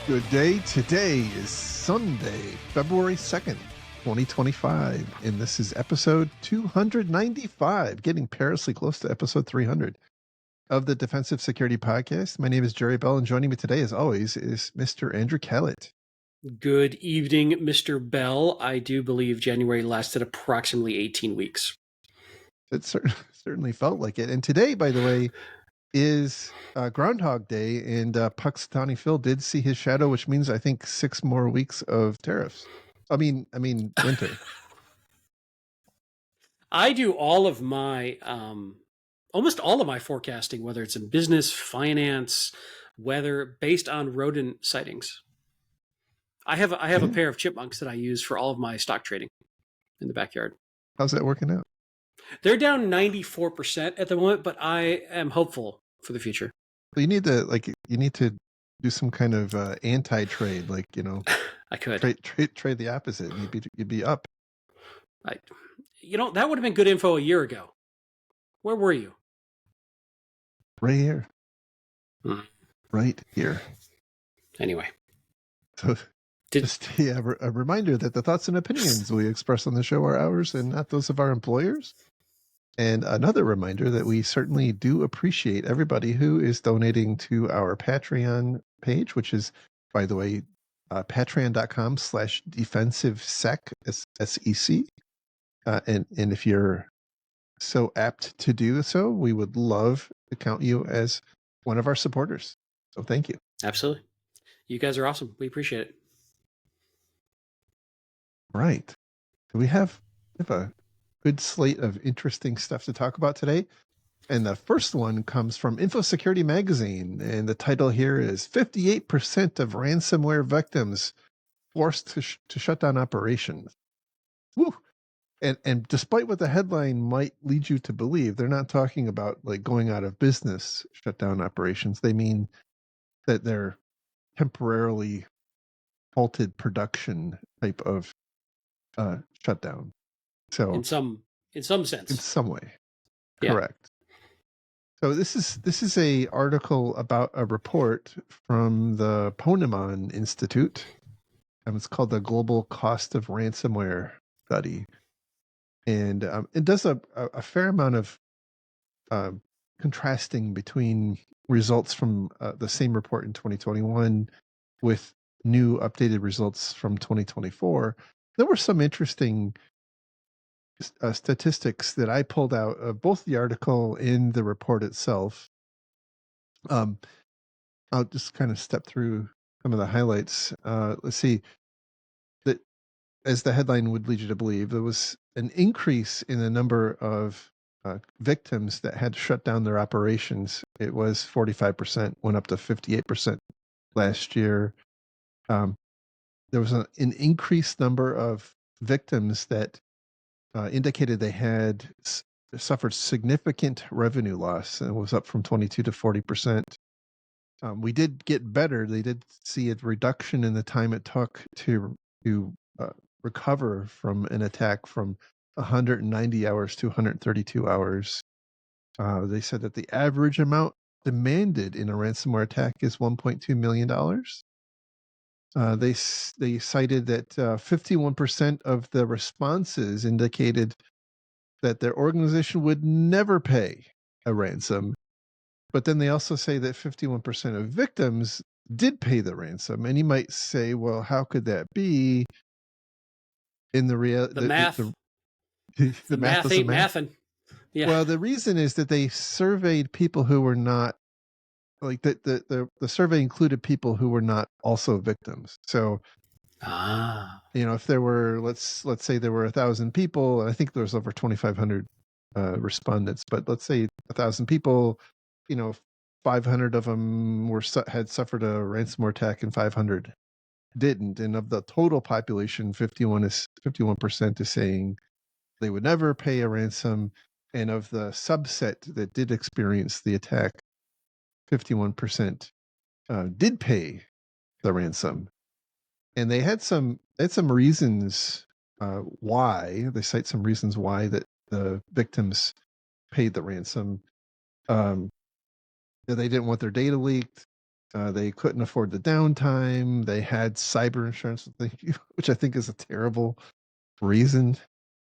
Good day. Today is Sunday, February 2nd, 2025, and this is episode 295, getting perilously close to episode 300 of the Defensive Security Podcast. My name is Jerry Bell, and joining me today, as always, is Mr. Andrew Kalat. Good evening, Mr. Bell. I do believe January lasted approximately 18 weeks. It certainly felt like it. And today, by the way, is Groundhog Day, and Puxatawny Phil did see his shadow, which means I think 6 more weeks of tariffs. I mean winter. I do all of my, almost all of my forecasting, whether it's in business, finance, weather, based on rodent sightings. I have a pair of chipmunks that I use for all of my stock trading in the backyard. How's that working out? They're down 94% at the moment, but I am hopeful for the future. You need to do some kind of anti-trade, I could trade the opposite, and you'd be up. That would have been good info a year ago. Where were you? Right here. Right here. Anyway. So a reminder that the thoughts and opinions we express on the show are ours and not those of our employers. And another reminder that we certainly do appreciate everybody who is donating to our Patreon page, which is, by the way, patreon.com/defensivesec, SEC. And if you're so apt to do so, we would love to count you as one of our supporters. So thank you. Absolutely. You guys are awesome. We appreciate it. Right. We have a good slate of interesting stuff to talk about today. And the first one comes from InfoSecurity Magazine. And the title here is 58% of ransomware victims forced to shut down operations. Woo! And despite what the headline might lead you to believe, they're not talking about like going out of business, shut down operations. They mean that they're temporarily halted production type of shutdown. So in some sense, in some way, yeah. Correct. So this is a article about a report from the Ponemon Institute, and it's called the Global Cost of Ransomware Study, and it does a fair amount of contrasting between results from the same report in 2021 with new updated results from 2024. There were some interesting statistics that I pulled out of both the article and the report itself. I'll just kind of step through some of the highlights. Let's see. That, as the headline would lead you to believe, there was an increase in the number of victims that had to shut down their operations. It was 45%, went up to 58% last year. There was an increased number of victims that indicated they had suffered significant revenue loss, and it was up from 22 to 40%. We did get better. They did see a reduction in the time it took to recover from an attack from 190 hours to 132 hours. They said that the average amount demanded in a ransomware attack is $1.2 million. They cited that 51% of the responses indicated that their organization would never pay a ransom. But then they also say that 51% of victims did pay the ransom. And you might say, well, how could that be? In the reality, the math ain't mathin'. Yeah. Well, the reason is that they surveyed people who were not, like the survey included people who were not also victims. So, if there were, let's say there were 1,000 people, I think there was over 2,500 respondents, but let's say 1,000 people, 500 of them had suffered a ransomware attack, and 500 didn't, and of the total population, 51% is saying they would never pay a ransom, and of the subset that did experience the attack, 51% did pay the ransom. And they had some reasons why. They cite some reasons why that the victims paid the ransom. Um, they didn't want their data leaked. They couldn't afford the downtime. They had cyber insurance, which I think is a terrible reason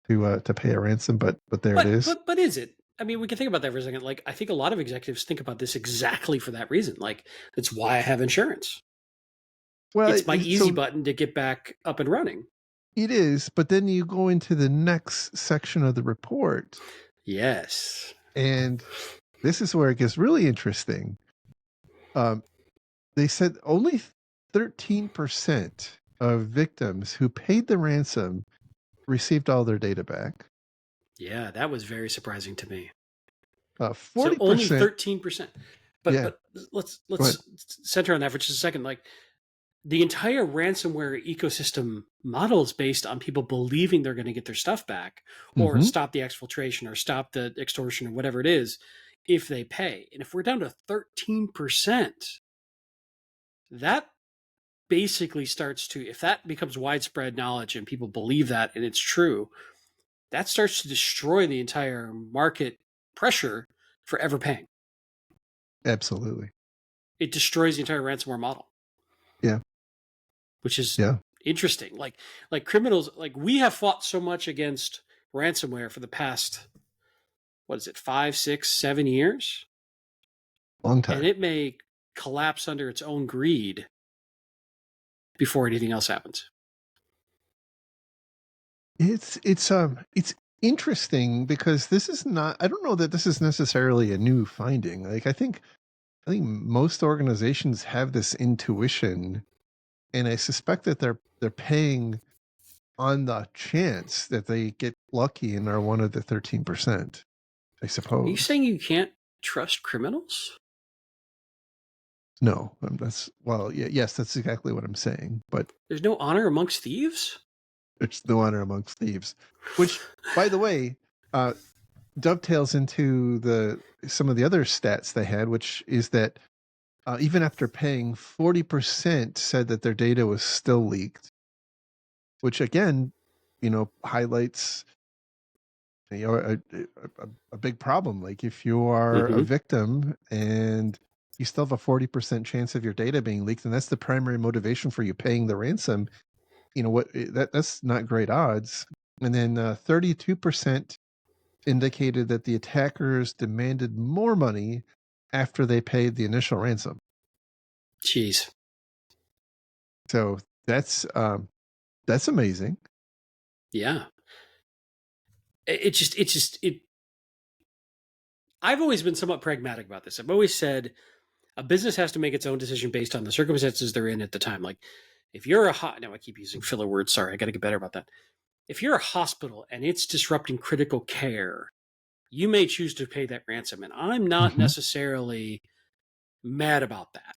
to pay a ransom. But there it But is. but but is it? I mean, we can think about that for a second. Like, I think a lot of executives think about this exactly for that reason. Like, it's why I have insurance. Well, It's my easy so button to get back up and running. it is, but then you go into the next section of the report, Yes. and this is where it gets really interesting. Um, they said only 13% of victims who paid the ransom received all their data back. Yeah, that was very surprising to me. So only 40%, 13%. But yeah, but go ahead. let's center on that for just a second. Like, the entire ransomware ecosystem model is based on people believing they're going to get their stuff back, or Mm-hmm. stop the exfiltration, or stop the extortion, or whatever it is, if they pay. And if we're down to 13%, that basically starts to, if that becomes widespread knowledge and people believe that and it's true, that starts to destroy the entire market pressure for ever paying. Absolutely. It destroys the entire ransomware model, Yeah. which is Yeah. interesting. Like criminals, like, we have fought so much against ransomware for the past, what is it, 5, 6, 7 years, Long and time. it may collapse under its own greed before anything else happens. It's interesting because this is not, I don't know that this is necessarily a new finding. Like I think most organizations have this intuition, and I suspect that they're paying on the chance that they get lucky and are one of the 13%, I Are you suppose. saying you can't trust criminals? No, that's, well, yeah, yes, that's exactly what I'm saying. But There's no honor amongst thieves? it's no honor amongst thieves, which, by the way, uh, dovetails into some of the other stats they had, which is that even after paying, 40% said that their data was still leaked, which again, highlights a big problem. Like if you are a Mm-hmm. victim and you still have a 40% chance of your data being leaked, and that's the primary motivation for you paying the ransom, that's not great odds. And then 32% indicated that the attackers demanded more money after they paid the initial ransom. Jeez. So that's amazing. Yeah. It. I've always been somewhat pragmatic about this. I've always said a business has to make its own decision based on the circumstances they're in at the time. Like, if you're now I keep using filler words. Sorry, I got to get better about that. If you're a hospital and it's disrupting critical care, you may choose to pay that ransom, and I'm not Mm-hmm. necessarily mad about that.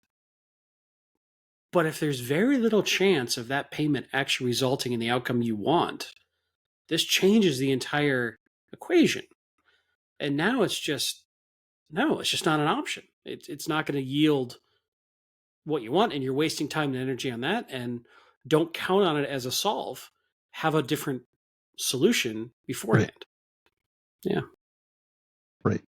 But if there's very little chance of that payment actually resulting in the outcome you want, this changes the entire equation. And now it's just, no, it's just not an option. It's not going to yield what you want, and you're wasting time and energy on that. And don't count on it as a solve. Have a different solution Right, beforehand. Yeah. right.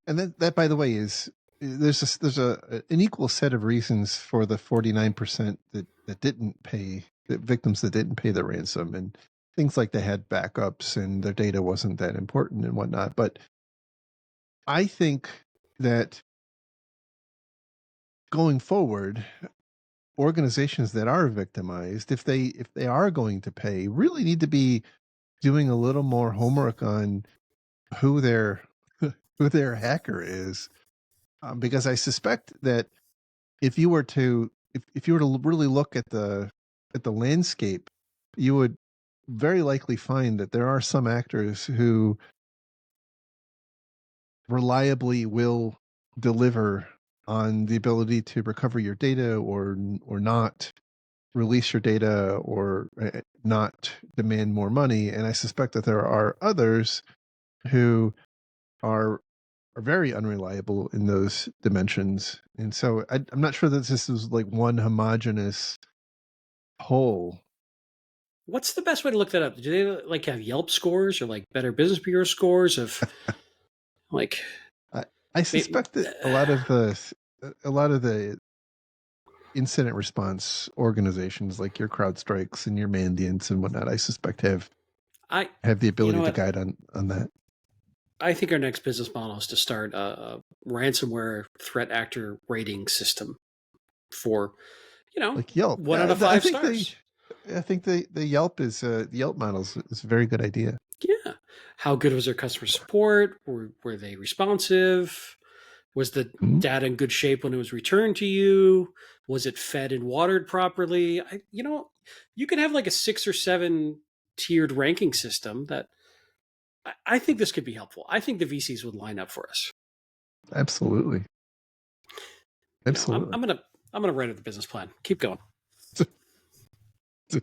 And that by the way, is there's an equal set of reasons for the 49% that didn't pay, the victims that didn't pay the ransom, and things like they had backups and their data wasn't that important and whatnot. But I think that going forward, organizations that are victimized, if they are going to pay, really need to be doing a little more homework on who their who their hacker is, because I suspect that if you were to really look at the landscape, you would very likely find that there are some actors who reliably will deliver on the ability to recover your data or not. release your data or not demand more money. And I suspect that there are others who are very unreliable in those dimensions. And so I'm not sure that this is like one homogeneous whole. What's the best way to look that up? Do they like have Yelp scores or like Better Business Bureau scores of like? I, I suspect that a lot of the incident response organizations like your CrowdStrikes and your Mandiants and whatnot, I suspect I, have the you know ability to what? guide on that. I think our next business model is to start a ransomware threat actor rating system for, Like Yelp. 1 out of 5 stars. I think the Yelp the Yelp model is a very good idea. Yeah. How good was their customer support? Were they responsive? Was the Mhm. data in good shape when it was returned to you? Was it fed and watered properly? You can have like a 6 or 7 tiered ranking system that I think this could be helpful. I think the VCs would line up for us. Absolutely. Absolutely. I'm gonna write out the business plan. Keep going. It's a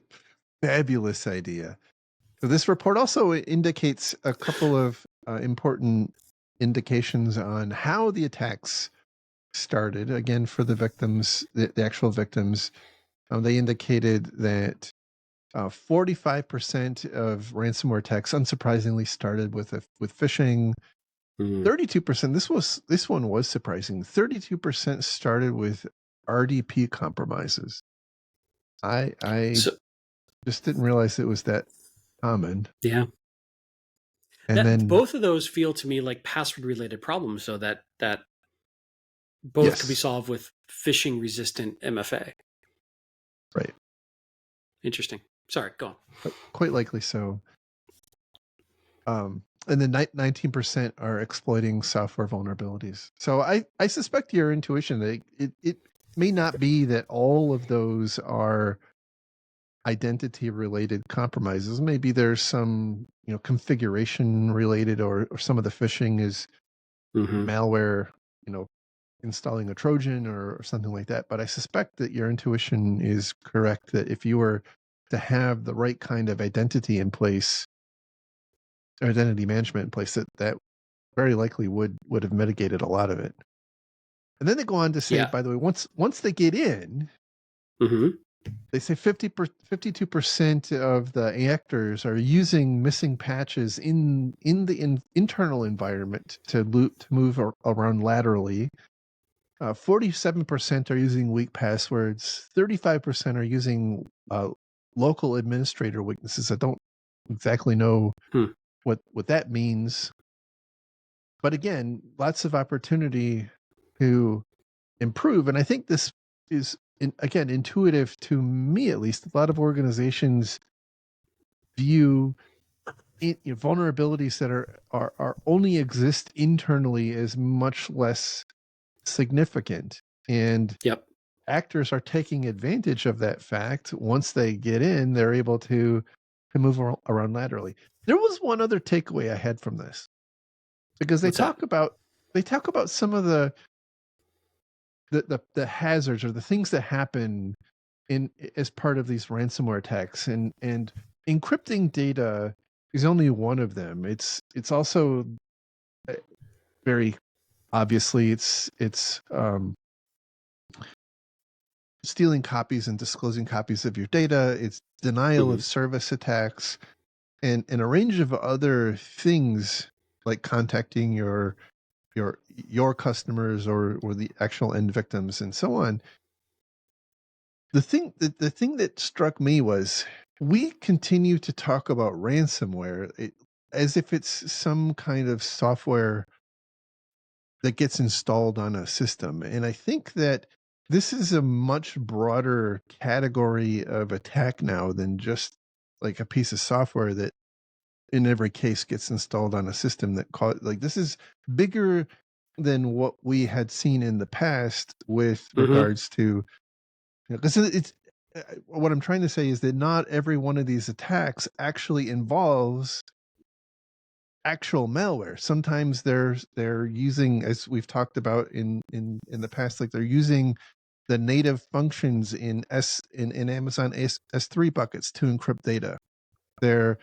fabulous idea. So this report also indicates a couple of important indications on how the attacks started. Again, for the victims, the actual victims, they indicated that 45% of ransomware attacks, unsurprisingly, started with phishing. Mm. 32%. This one was surprising. 32% started with RDP compromises. I So just didn't realize it was that common. yeah, And that then both of those feel to me like password related problems. So that both could be yes, solved with phishing resistant MFA. right, Interesting. Sorry, go on. quite likely so. And then 19% are exploiting software vulnerabilities. So I suspect your intuition that it may not be that all of those are identity related compromises. Maybe there's some configuration related, or some of the phishing is Mm-hmm. malware, you know, installing a Trojan or something like that. But I suspect that your intuition is correct, that if you were to have the right kind of identity in place, identity management in place, that very likely would have mitigated a lot of it. And then they go on to say, Yeah. by the way, once they get in, Mm-hmm. they say 52% of the actors are using missing patches in the internal environment to move around laterally. 47% are using weak passwords. 35% are using local administrator weaknesses. I don't exactly know Hmm. what that means, but again, lots of opportunity to improve. And I think this is, again, intuitive to me at least. A lot of organizations view vulnerabilities that are only exist internally as much less significant, and Yep. actors are taking advantage of that fact. Once they get in, they're able to move around laterally. There was one other takeaway I had from this, because What's that? they talk about some of the hazards or the things that happen in as part of these ransomware attacks, and encrypting data is only one of them. It's also very obviously it's stealing copies and disclosing copies of your data. It's denial Mm-hmm. of service attacks, and a range of other things, like contacting your customers or the actual end victims and so on. The thing that struck me was, we continue to talk about ransomware as if it's some kind of software that gets installed on a system. And I think that this is a much broader category of attack now than just like a piece of software that in every case gets installed on a system like this is bigger than what we had seen in the past with Mm-hmm. regards to, because it's what I'm trying to say is that not every one of these attacks actually involves actual malware. Sometimes they're using, as we've talked about in the past, like they're using the native functions in Amazon S3 buckets to encrypt data. They're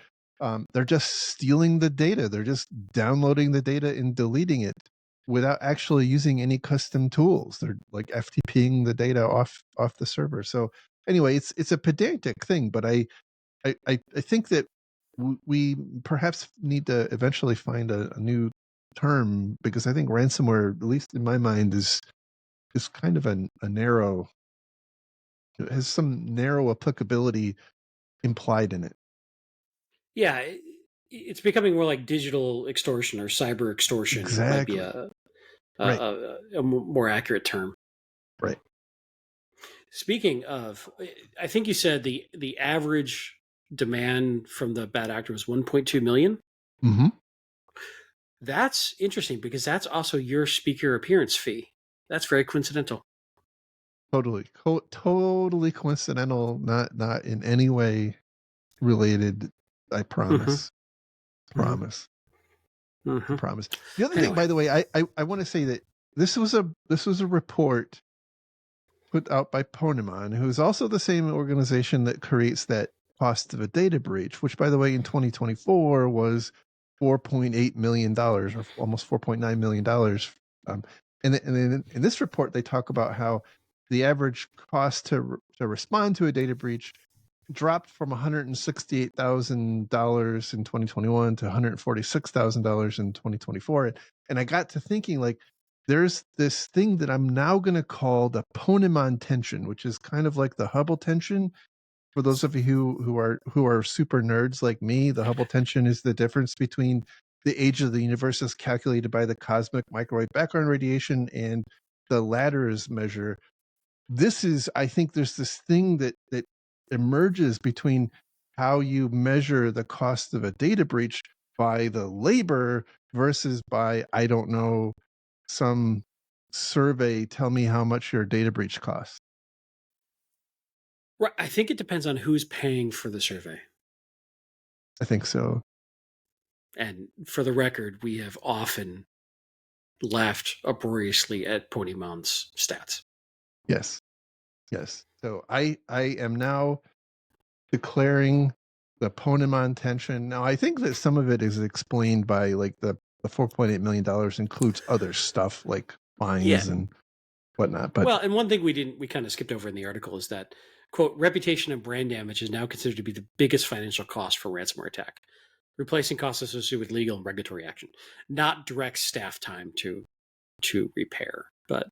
just stealing the data. They're just downloading the data and deleting it without actually using any custom tools. They're like FTPing the data off the server. So anyway, it's a pedantic thing, but I think that we perhaps need to eventually find a new term, because I think ransomware, at least in my mind, is kind of a narrow, it has some narrow applicability implied in it. Yeah, it's becoming more like digital extortion or cyber extortion might be Exactly. Right. a more accurate term. Right. Speaking of, I think you said the average demand from the bad actor was 1.2 million. Mm-hmm. That's interesting because that's also your speaker appearance fee. That's very coincidental. Totally. Totally coincidental. Not in any way related. I Mm-hmm. promise. Mm-hmm. Promise. I Mm-hmm. promise. The other thing, Anyway, by the way, I want to say that this was a report put out by Ponemon, who is also the same organization that creates that cost of a data breach, which, by the way, in 2024 was $4.8 million, or almost $4.9 million. Um, and in this report, they talk about how the average cost to respond to a data breach dropped from $168,000 in 2021 to $146,000 in 2024. And I got to thinking, like, there's this thing that I'm now going to call the Ponemon tension, which is kind of like the Hubble tension. For those of you who are super nerds like me, the Hubble tension is the difference between the age of the universe as calculated by the cosmic microwave background radiation, and the latter's measure. This is, I think there's this thing that emerges between how you measure the cost of a data breach by the labor versus by, I don't know, some survey, tell me how much your data breach costs. right. I think it depends on who's paying for the survey. I think so. And for the record, we have often laughed uproariously at Ponemon's stats. Yes. Yes. So I am now declaring the Ponemon tension. Now I think that some of it is explained by, like, the $4.8 million includes other stuff like Yeah. fines and whatnot. But Well, and one thing we kind of skipped over in the article is that, quote, reputation and brand damage is now considered to be the biggest financial cost for ransomware attack, replacing costs associated with legal and regulatory action, not direct staff time to repair. But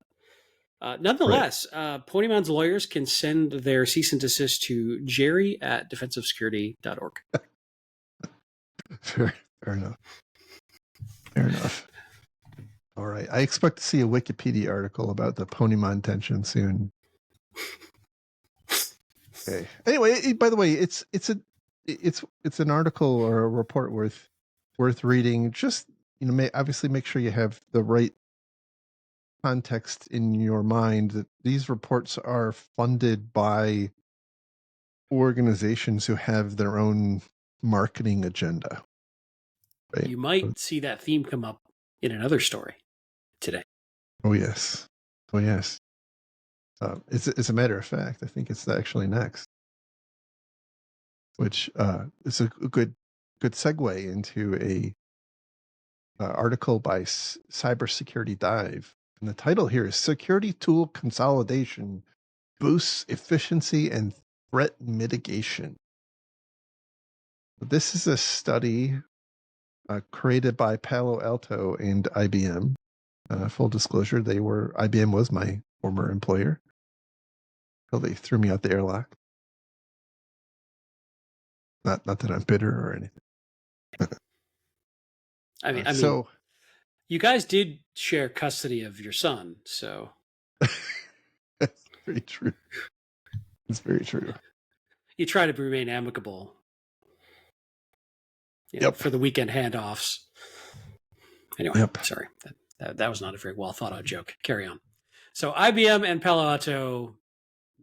right. nonetheless, Ponemon's lawyers can send their cease and desist to jerry@defensivesecurity.org. Fair, fair enough. Fair enough. All right. I expect to see a Wikipedia article about the Ponemon tension soon. Okay. Anyway, by the way, it's an article or a report worth reading. Just, obviously make sure you have the right context in your mind, that these reports are funded by organizations who have their own marketing agenda, right? You might see that theme come up in another story today. Oh yes. Oh yes. It's a matter of fact, I think it's actually next, which is a good segue into a article by Cybersecurity Dive, and the title here is "Security Tool Consolidation Boosts Efficiency and Threat Mitigation." This is a study created by Palo Alto and IBM. Full disclosure, IBM was my former employer. So they threw me out the airlock. Not that I'm bitter or anything. I mean, So you guys did share custody of your son, so that's very true. It's very true. you try to remain amicable, Yep. for the weekend handoffs. Anyway, Yep. sorry, that was not a very well thought out joke. Carry on. So IBM and Palo Alto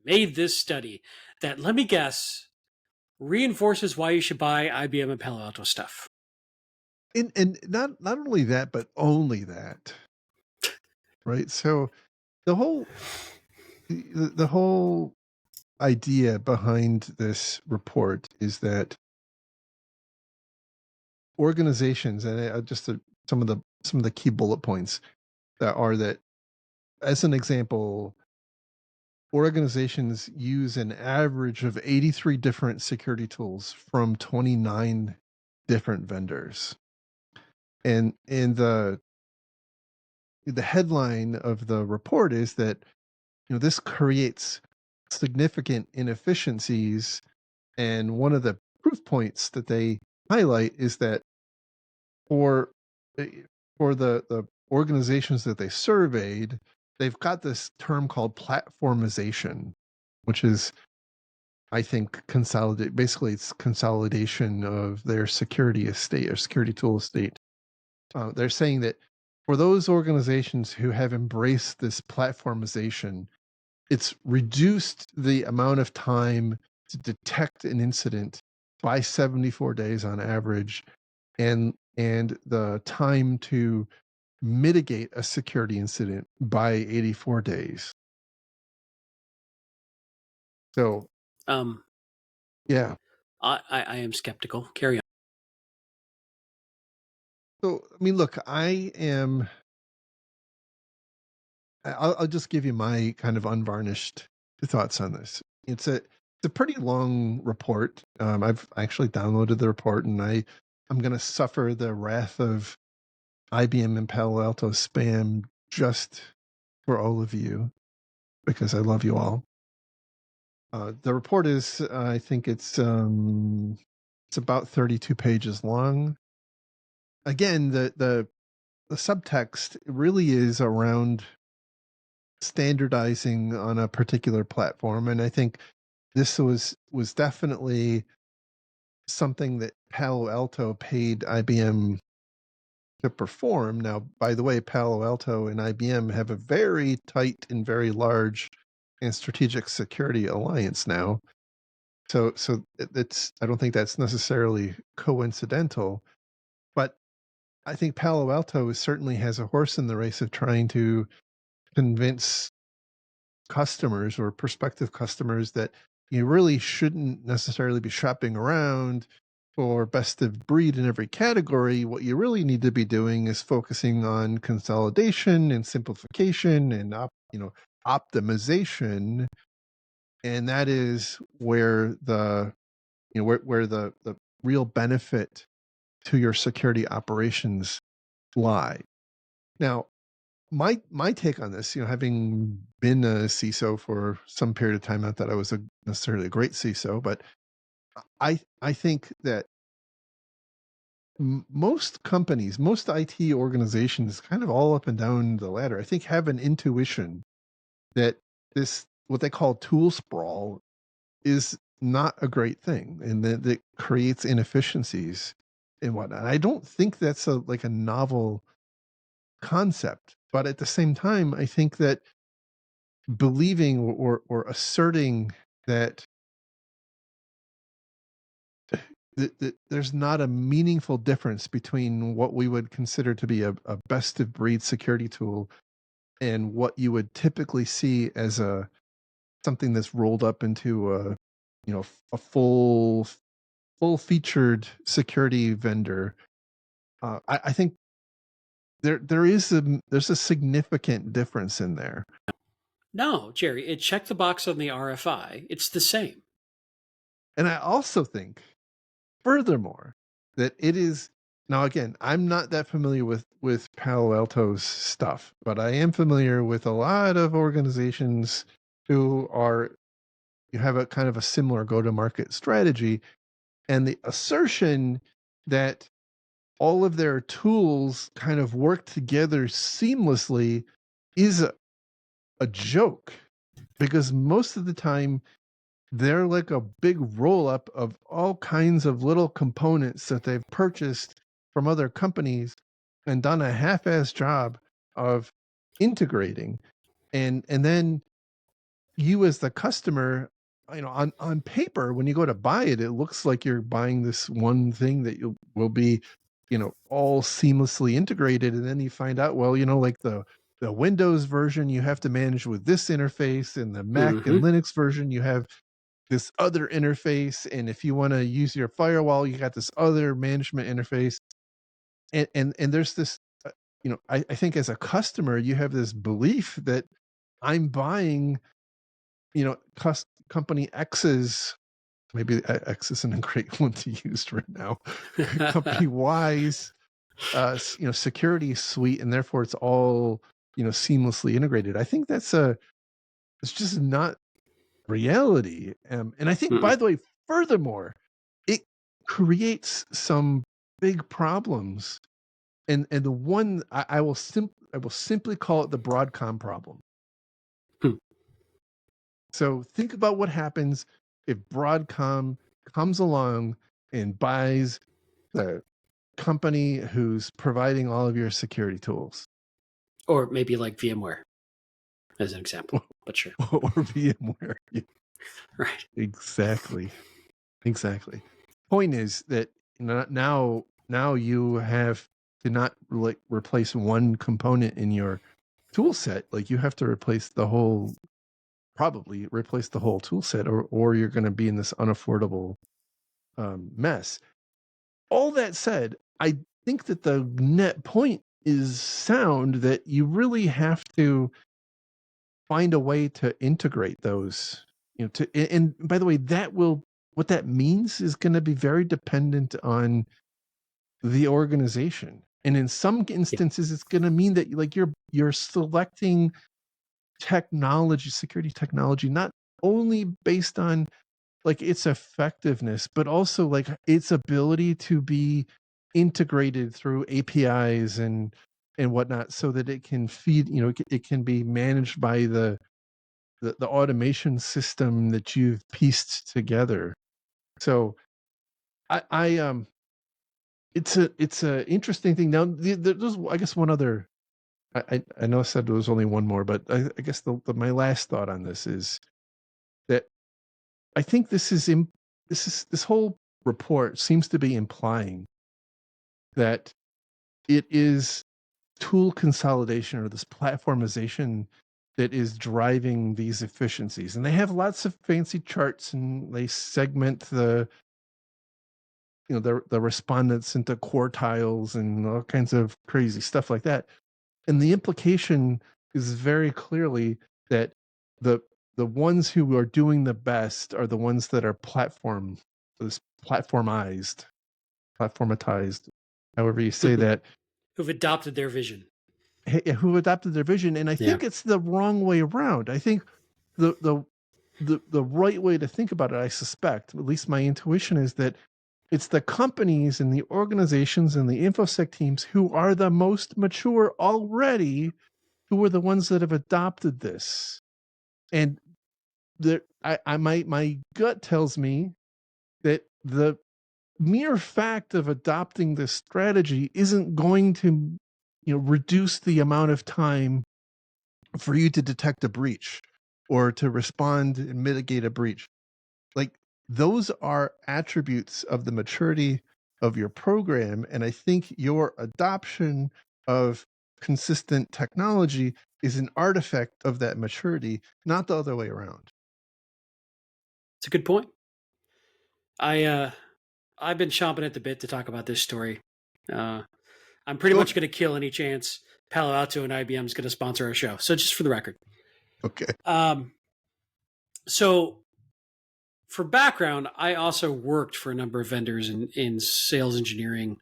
made this study that, let me guess, reinforces why you should buy IBM and Palo Alto stuff. And not only that, but only that. Right. So the whole the whole idea behind this report is that organizations, and just some of the key bullet points that are that, as an example, organizations use an average of 83 different security tools from 29 different vendors. And the headline of the report is that, this creates significant inefficiencies. And one of the proof points that they highlight is that for for the organizations that they surveyed, they've got this term called platformization, which is, I think, consolidate. Basically, it's consolidation of their security estate or security tool estate. They're saying that for those organizations who have embraced this platformization, it's reduced the amount of time to detect an incident by 74 days on average, and the time to mitigate a security incident by 84 days. So, Um, yeah. I am skeptical. Carry on. So, I mean, look, I'll just give you my kind of unvarnished thoughts on this. It's a pretty long report. I've actually downloaded the report, and I'm going to suffer the wrath of IBM and Palo Alto spam just for all of you, because I love you all. The report is, I think it's about 32 pages long. Again, the subtext really is around standardizing on a particular platform, and I think this was definitely something that Palo Alto paid IBM to perform. Now, by the way, Palo Alto and IBM have a very tight and very large and strategic security alliance now. So it's I don't think that's necessarily coincidental, but I think Palo Alto certainly has a horse in the race of trying to convince customers or prospective customers that you really shouldn't necessarily be shopping around for best of breed in every category. What you really need to be doing is focusing on consolidation and simplification and optimization, and that is where the real benefit to your security operations lie. Now, my take on this, having been a CISO for some period of time, not that I was necessarily a great CISO, but I think that most companies, most IT organizations, kind of all up and down the ladder, I think have an intuition that this, what they call tool sprawl, is not a great thing, and that creates inefficiencies and whatnot. I don't think that's a novel concept, but at the same time, I think that believing or asserting that there's not a meaningful difference between what we would consider to be a best of breed security tool and what you would typically see as a something that's rolled up into a full featured security vendor. I think there's a significant difference in there. No, Jerry, it checked the box on the RFI. It's the same. And I also think, furthermore, that it is, now again, I'm not that familiar with Palo Alto's stuff, but I am familiar with a lot of organizations who are you have a kind of a similar go-to-market strategy, and the assertion that all of their tools kind of work together seamlessly is a joke, because most of the time they're like a big roll up of all kinds of little components that they've purchased from other companies and done a half-ass job of integrating. And then you, as the customer, on paper, when you go to buy it, it looks like you're buying this one thing that you will be all seamlessly integrated. And then you find out, well, like the Windows version you have to manage with this interface, and the Mac and Mm-hmm. Linux version you have this other interface, and if you want to use your firewall, you got this other management interface. And there's this, I think as a customer, you have this belief that I'm buying, company X's, maybe X isn't a great one to use right now, company Y's, security suite, and therefore it's all, seamlessly integrated. I think it's just not reality. And I think, Mm-mm. by the way, furthermore, it creates some big problems. And the one I will simply call it the Broadcom problem. Hmm. So think about what happens if Broadcom comes along and buys the company who's providing all of your security tools. Or maybe like VMware as an example, but sure. Or VMware. Yeah, Right. exactly. Exactly. Point is that, now you have to not like replace one component in your tool set. Like, you have to probably replace the whole tool set, or you're going to be in this unaffordable mess. All that said, I think that the net point is sound, that you really have to find a way to integrate those, and by the way, what that means is going to be very dependent on the organization. And in some Yeah. instances, it's going to mean that, like, you're selecting technology, security technology, not only based on like its effectiveness, but also like its ability to be integrated through APIs and whatnot, so that it can feed, it can be managed by the automation system that you've pieced together. So I it's a interesting thing. Now, there's, I guess, one other. I know I said there was only one more, but I guess my last thought on this is that I think this whole report seems to be implying that it is tool consolidation, or this platformization, that is driving these efficiencies. And they have lots of fancy charts, and they segment the respondents into quartiles and all kinds of crazy stuff like that. And the implication is very clearly that the the ones who are doing the best are the ones that are platformized, platformatized, however you say that, Who've adopted their vision. who adopted their vision. And I Yeah. think it's the wrong way around. I think the the the right way to think about it, I suspect, at least my intuition, is that it's the companies and the organizations and the infosec teams who are the most mature already, who are the ones that have adopted this. And my gut tells me that the mere fact of adopting this strategy isn't going to, reduce the amount of time for you to detect a breach or to respond and mitigate a breach. Like, those are attributes of the maturity of your program. And I think your adoption of consistent technology is an artifact of that maturity, not the other way around. It's a good point. I've been chomping at the bit to talk about this story. Uh, I'm pretty much Good. going to kill any chance Palo Alto and IBM is going to sponsor our show. So just for the record. Okay. Um, so for background, I also worked for a number of vendors in sales engineering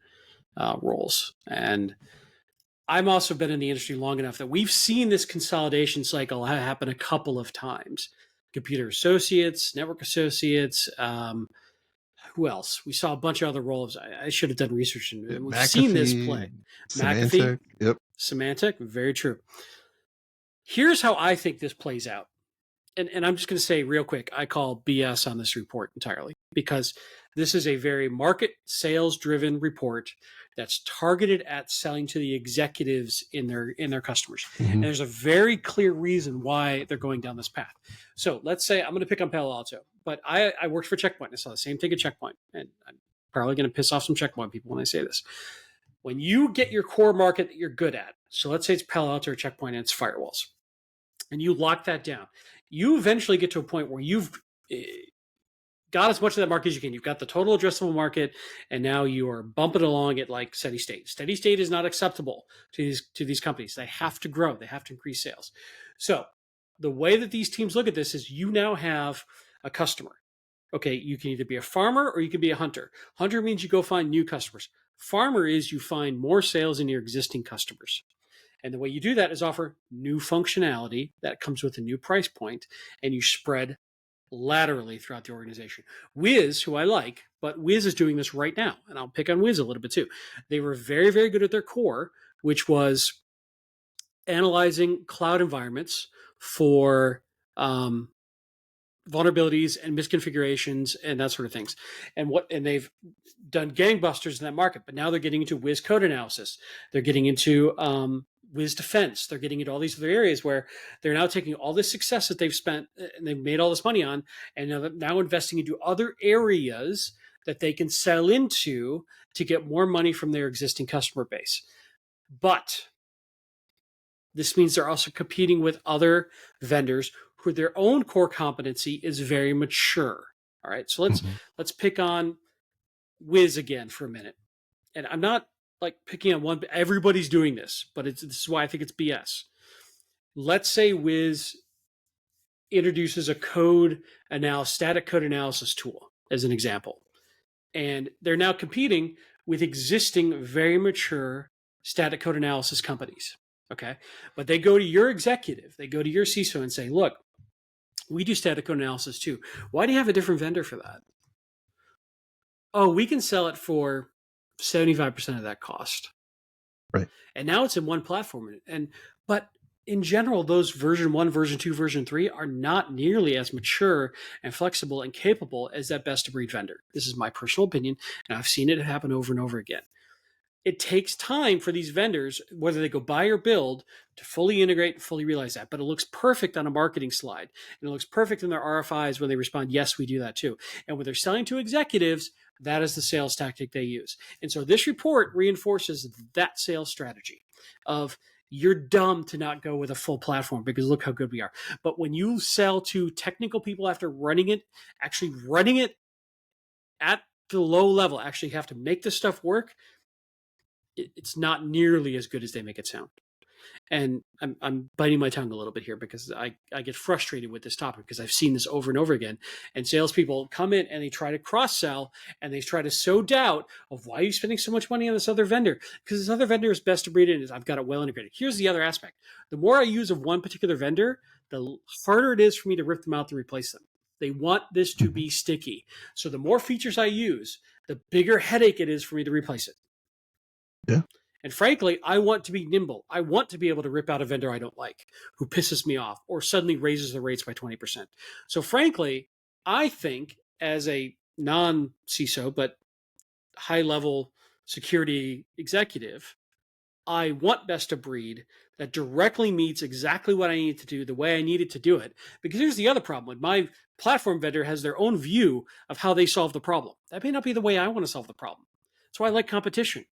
roles. And I'm also been in the industry long enough that we've seen this consolidation cycle happen a couple of times. Computer associates, network associates, who else? We saw a bunch of other roles. I should have done research, and we've seen this McAfee, play. McAfee, Symantec. Yep. Symantec, very true. Here's how I think this plays out. And I'm just going to say real quick, I call BS on this report entirely, because this is a very market sales driven report that's targeted at selling to the executives in their customers. Mm-hmm. And there's a very clear reason why they're going down this path. So let's say I'm going to pick on Palo Alto, but I worked for Checkpoint. I saw the same thing at Checkpoint, and I'm probably going to piss off some Checkpoint people when I say this. When you get your core market that you're good at, So let's say it's Palo Alto or Check Point and it's firewalls. And you lock that down. You eventually get to a point where you've got as much of that market as you can. You've got the total addressable market, and now you are bumping along at like steady state. Steady state is not acceptable to these companies. They have to grow. They have to increase sales. So the way that these teams look at this is you now have a customer. Okay, you can either be a farmer or you can be a hunter. Hunter means you go find new customers. Farmer is you find more sales in your existing customers. And the way you do that is offer new functionality that comes with a new price point, and you spread laterally throughout the organization. Wiz, who I like, but Wiz is doing this right now, and I'll pick on Wiz a little bit too. They were very, very good at their core, which was analyzing cloud environments for vulnerabilities and misconfigurations and that sort of things. And they've done gangbusters in that market, but now they're getting into Wiz code analysis. They're getting into Wiz defense. They're getting into all these other areas where they're now taking all this success that they've spent and they've made all this money on, and now investing into other areas that they can sell into to get more money from their existing customer base. But this means they're also competing with other vendors who their own core competency is very mature. All right, so let's pick on Wiz again for a minute. And I'm not like picking on one. Everybody's doing this, but this is why I think it's BS. Let's say Wiz introduces a static code analysis tool as an example, and they're now competing with existing very mature static code analysis companies. Okay, but they go to your executive, they go to your CISO and say, "Look, we do static code analysis too. Why do you have a different vendor for that?" "Oh, we can sell it for 75% of that cost." Right. And now it's in one platform. But in general, those version 1, version 2, version 3 are not nearly as mature and flexible and capable as that best of breed vendor. This is my personal opinion, and I've seen it happen over and over again. It takes time for these vendors, whether they go buy or build, to fully integrate and fully realize that. But it looks perfect on a marketing slide. And it looks perfect in their RFIs when they respond, yes, we do that too. And when they're selling to executives, that is the sales tactic they use. And so this report reinforces that sales strategy of you're dumb to not go with a full platform because look how good we are. But when you sell to technical people after actually running it at the low level, actually have to make this stuff work, it's not nearly as good as they make it sound. And I'm biting my tongue a little bit here because I get frustrated with this topic because I've seen this over and over again. And salespeople come in and they try to cross-sell and they try to sow doubt of why are you spending so much money on this other vendor? Because this other vendor is best of breed and I've got it well integrated. Here's the other aspect. The more I use of one particular vendor, the harder it is for me to rip them out and replace them. They want this to be sticky. So the more features I use, the bigger headache it is for me to replace it. Yeah. And frankly, I want to be nimble. I want to be able to rip out a vendor I don't like, who pisses me off, or suddenly raises the rates by 20%. So frankly, I think as a non-CISO, but high-level security executive, I want best of breed that directly meets exactly what I need to do the way I needed to do it. Because here's the other problem. My platform vendor has their own view of how they solve the problem. That may not be the way I want to solve the problem. That's why I like competition.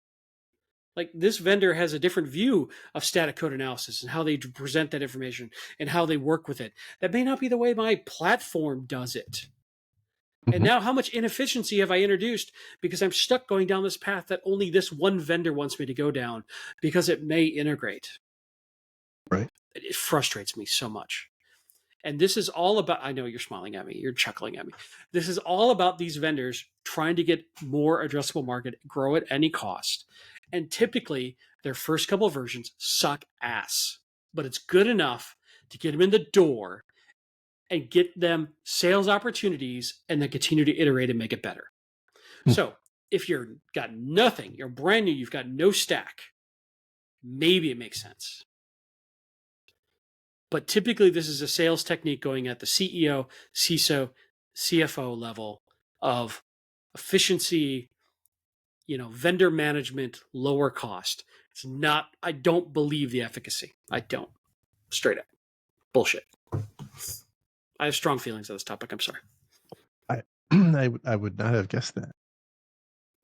Like this vendor has a different view of static code analysis and how they present that information and how they work with it. That may not be the way my platform does it. And now how much inefficiency have I introduced because I'm stuck going down this path that only this one vendor wants me to go down because it may integrate. Right. It frustrates me so much. And this is all about, I know you're smiling at me, you're chuckling at me. This is all about these vendors trying to get more addressable market, grow at any cost. And typically, their first couple of versions suck ass, but it's good enough to get them in the door and get them sales opportunities and then continue to iterate and make it better. So if you're got nothing, you're brand new, you've got no stack, maybe it makes sense. But typically, this is a sales technique going at the CEO, CISO, CFO level of efficiency, vendor management, lower cost. It's not, I don't believe the efficacy. I don't. Straight up. Bullshit. I have strong feelings on this topic. I'm sorry. I would not have guessed that.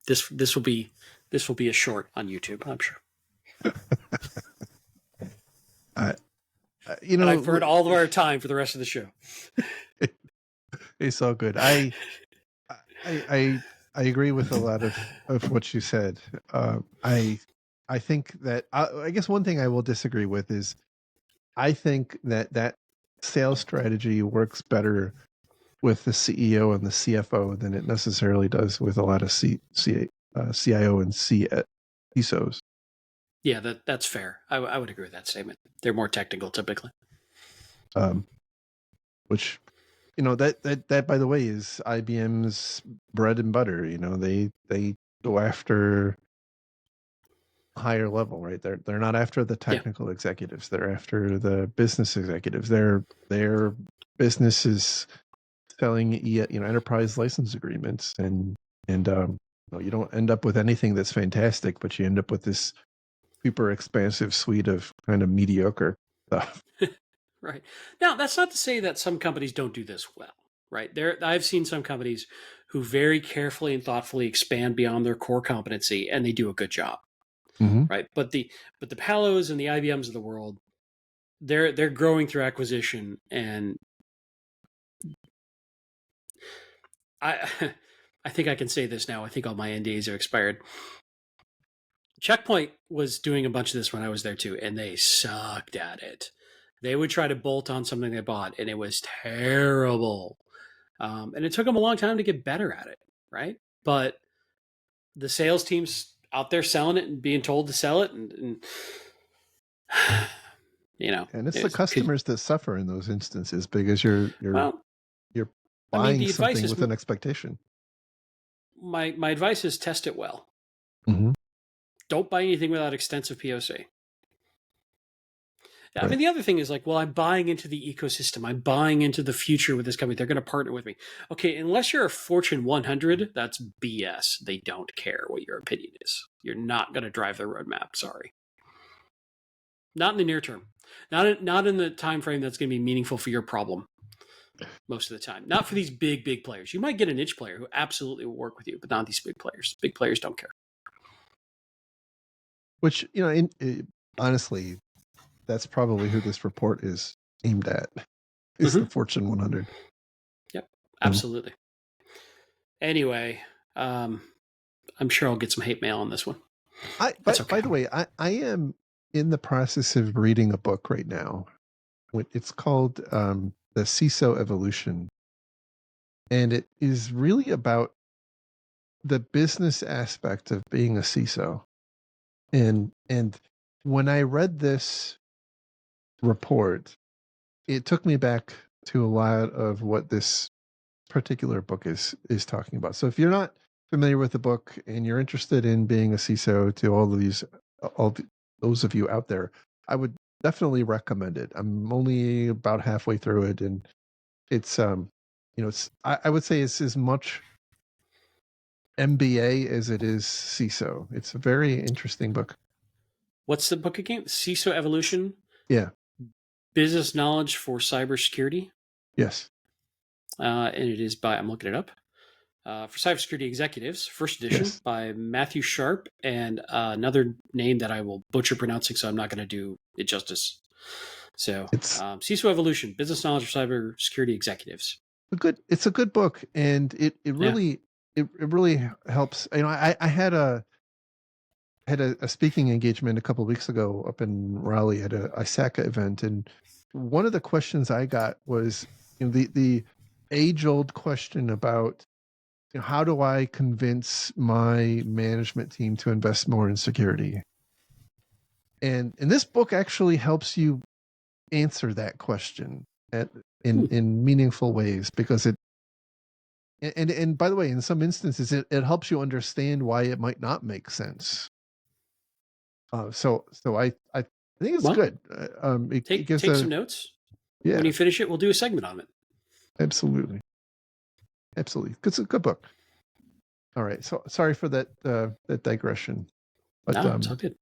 This will be a short on YouTube, I'm sure. I, And I've burned all of our time for the rest of the show. it's all good. I I agree with a lot of what you said. I think that I guess one thing I will disagree with is I think that sales strategy works better with the CEO and the CFO than it necessarily does with a lot of CIO and CISOs. Yeah, that's fair. I would agree with that statement. They're more technical typically. Um, which that by the way is IBM's bread and butter. They go after higher level, right? They're not after the Yeah. technical executives. They're after the business executives. Their business is selling enterprise license agreements, and you don't end up with anything that's fantastic, but you end up with this super expansive suite of kind of mediocre stuff. Right. Now, that's not to say that some companies don't do this well, right? I've seen some companies who very carefully and thoughtfully expand beyond their core competency, and they do a good job, Mm-hmm. right? But the Palos and the IBMs of the world, they're growing through acquisition, and I I think I can say this now. I think all my NDAs are expired. Checkpoint was doing a bunch of this when I was there too, and they sucked at it. They would try to bolt on something they bought, and it was terrible. And it took them a long time to get better at it, right? But the sales team's out there selling it and being told to sell it, and And it's the it's, customers that suffer in those instances because you're well, you're I mean, buying the advice something is with an expectation. my advice is test it well. Mm-hmm. Don't buy anything without extensive POC. I Right. mean, the other thing is like, well, I'm buying into the ecosystem. I'm buying into the future with this company. They're going to partner with me. Okay, unless you're a Fortune 100, that's BS. They don't care what your opinion is. You're not going to drive their roadmap. Sorry, not in the near term. Not in the time frame that's going to be meaningful for your problem. Most of the time, not for these big players. You might get a niche player who absolutely will work with you, but not these big players. Big players don't care. Which honestly, that's probably who this report is aimed at. Is the Fortune 100. Yep, absolutely. Anyway, I'm sure I'll get some hate mail on this one. That's okay. By the way, I am in the process of reading a book right now. It's called The CISO Evolution. And it is really about the business aspect of being a CISO. And when I read this report, it took me back to a lot of what this particular book is talking about. So if you're not familiar with the book and you're interested in being a CISO, to those of you out there, I would definitely recommend it. I'm only about halfway through it, and it's I would say it's as much MBA as it is CISO. It's a very interesting book. What's the book again? CISO Evolution? Yeah. Business Knowledge for Cybersecurity? Yes. And it is by, I'm looking it up, for Cybersecurity Executives, first edition, Yes. by Matthew Sharp, and another name that I will butcher pronouncing, so I'm not going to do it justice. So It's CISO Evolution, Business Knowledge for Cybersecurity Executives. it's a good book, and it really it really helps. I had a speaking engagement a couple of weeks ago up in Raleigh at a ISACA event, and one of the questions I got was the age old question about how do I convince my management team to invest more in security? And this book actually helps you answer that question in meaningful ways, because and by the way, in some instances it helps you understand why it might not make sense. So I think it's good. It gives Take some notes. Yeah. When you finish it, we'll do a segment on it. Absolutely. It's a good book. All right. So sorry for that digression. But No, it's all good.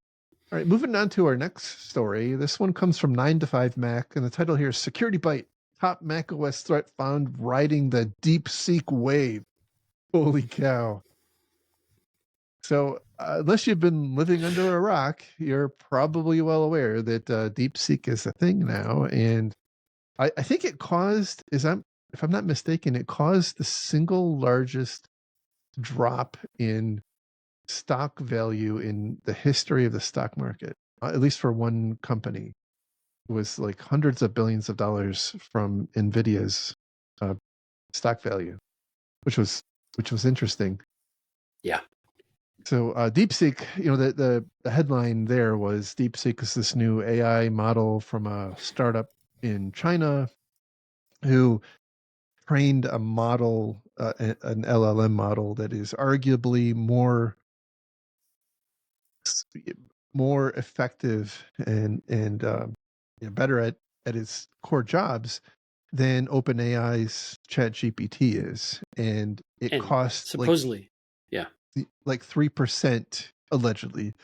All right, moving on to our next story. This one comes from 9to5Mac, and the title here is Security Bite. Top macOS threat found riding the DeepSeek wave. Holy cow. So unless you've been living under a rock, you're probably well aware that DeepSeek is a thing now, and I think it caused, if I'm not mistaken, it caused the single largest drop in stock value in the history of the stock market, at least for one company. It was like hundreds of billions of dollars from Nvidia's uh, stock value, which was interesting. Yeah. So DeepSeek, the headline there was DeepSeek is this new AI model from a startup in China who trained a model, an LLM model that is arguably more effective and better at its core jobs than OpenAI's ChatGPT is, and it And costs supposedly, yeah, like 3% allegedly,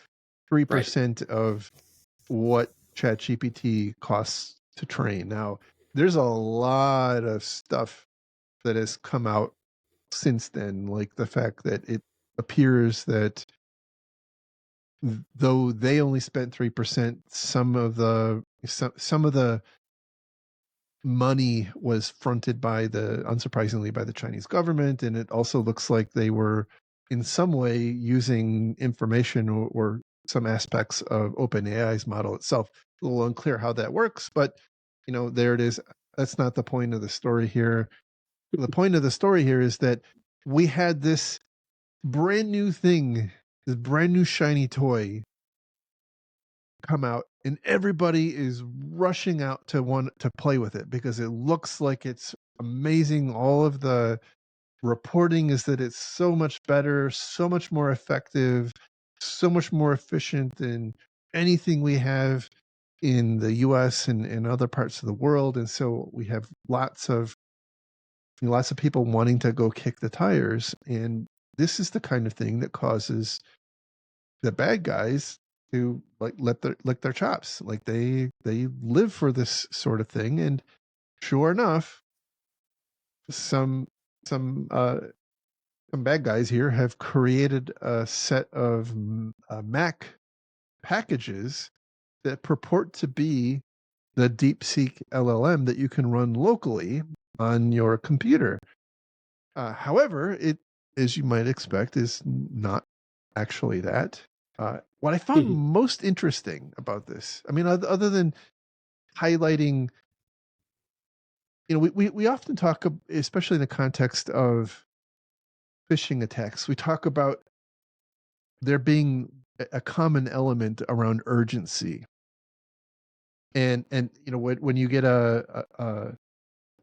right. 3% of what ChatGPT costs to train. Now, there's a lot of stuff that has come out since then, like the fact that it appears that though they only spent 3%, some of the money was fronted by unsurprisingly by the Chinese government, and it also looks like they were in some way using information or some aspects of OpenAI's model itself. A little unclear how that works, but there it is. That's not the point of the story here. The point of the story here is that we had this brand new thing, this brand new shiny toy come out, and everybody is rushing out to want to play with it because it looks like it's amazing. All of the reporting is that it's so much better, so much more effective, so much more efficient than anything we have in the US and other parts of the world. And so we have lots of people wanting to go kick the tires, and this is the kind of thing that causes the bad guys to like lick their chops. Like they live for this sort of thing, and sure enough, some some uh some bad guys here have created a set of Mac packages that purport to be the DeepSeek LLM that you can run locally on your computer. However, it, as you might expect, is not actually that. What I found most interesting about this, I mean, other than highlighting, we often talk, especially in the context of phishing attacks, we talk about there being a common element around urgency. And when you get a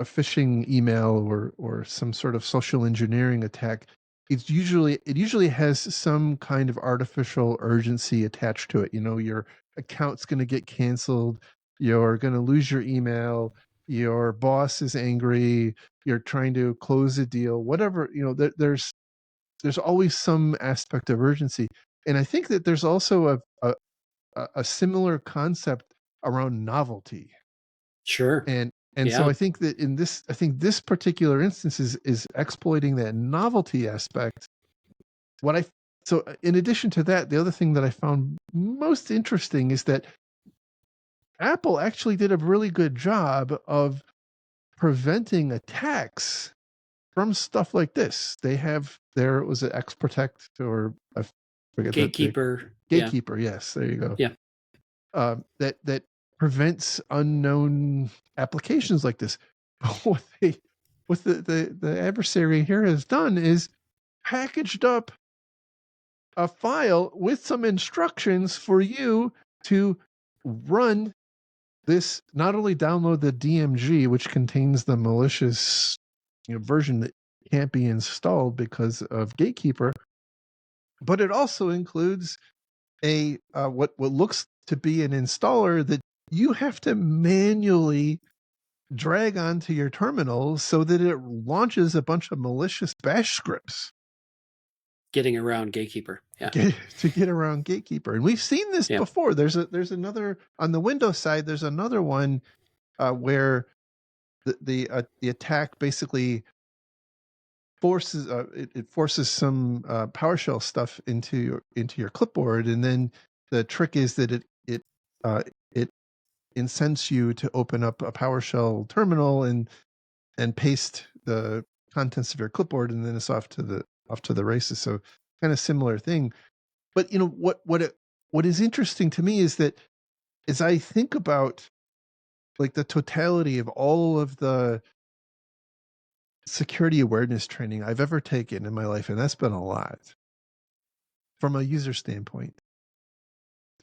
phishing email or some sort of social engineering attack, it usually has some kind of artificial urgency attached to it. Your account's going to get canceled, you're going to lose your email, your boss is angry, you're trying to close a deal, whatever. There's always some aspect of urgency, and I think that there's also a similar concept around novelty. Sure. And so Yeah. I think this particular instance is exploiting that novelty aspect. What I so in addition to that, the other thing that I found most interesting is that Apple actually did a really good job of preventing attacks from stuff like this. They have there was an X Protect, or I forget the Gatekeeper. Yeah. Gatekeeper. Yes, there you go. Yeah. That prevents unknown applications like this. What the adversary here has done is packaged up a file with some instructions for you to run this. Not only download the DMG, which contains the malicious version that can't be installed because of Gatekeeper, but it also includes a what looks to be an installer that you have to manually drag onto your terminal so that it launches a bunch of malicious bash scripts Getting around Gatekeeper. Yeah. to get around Gatekeeper. And we've seen this Yeah. before. There's another on the Windows side. There's another one where the attack basically forces it forces some PowerShell stuff into your clipboard, and then the trick is that it incents you to open up a PowerShell terminal and paste the contents of your clipboard, and then it's off to the races. So kind of similar thing. But what is interesting to me is that as I think about like the totality of all of the security awareness training I've ever taken in my life, and that's been a lot from a user standpoint,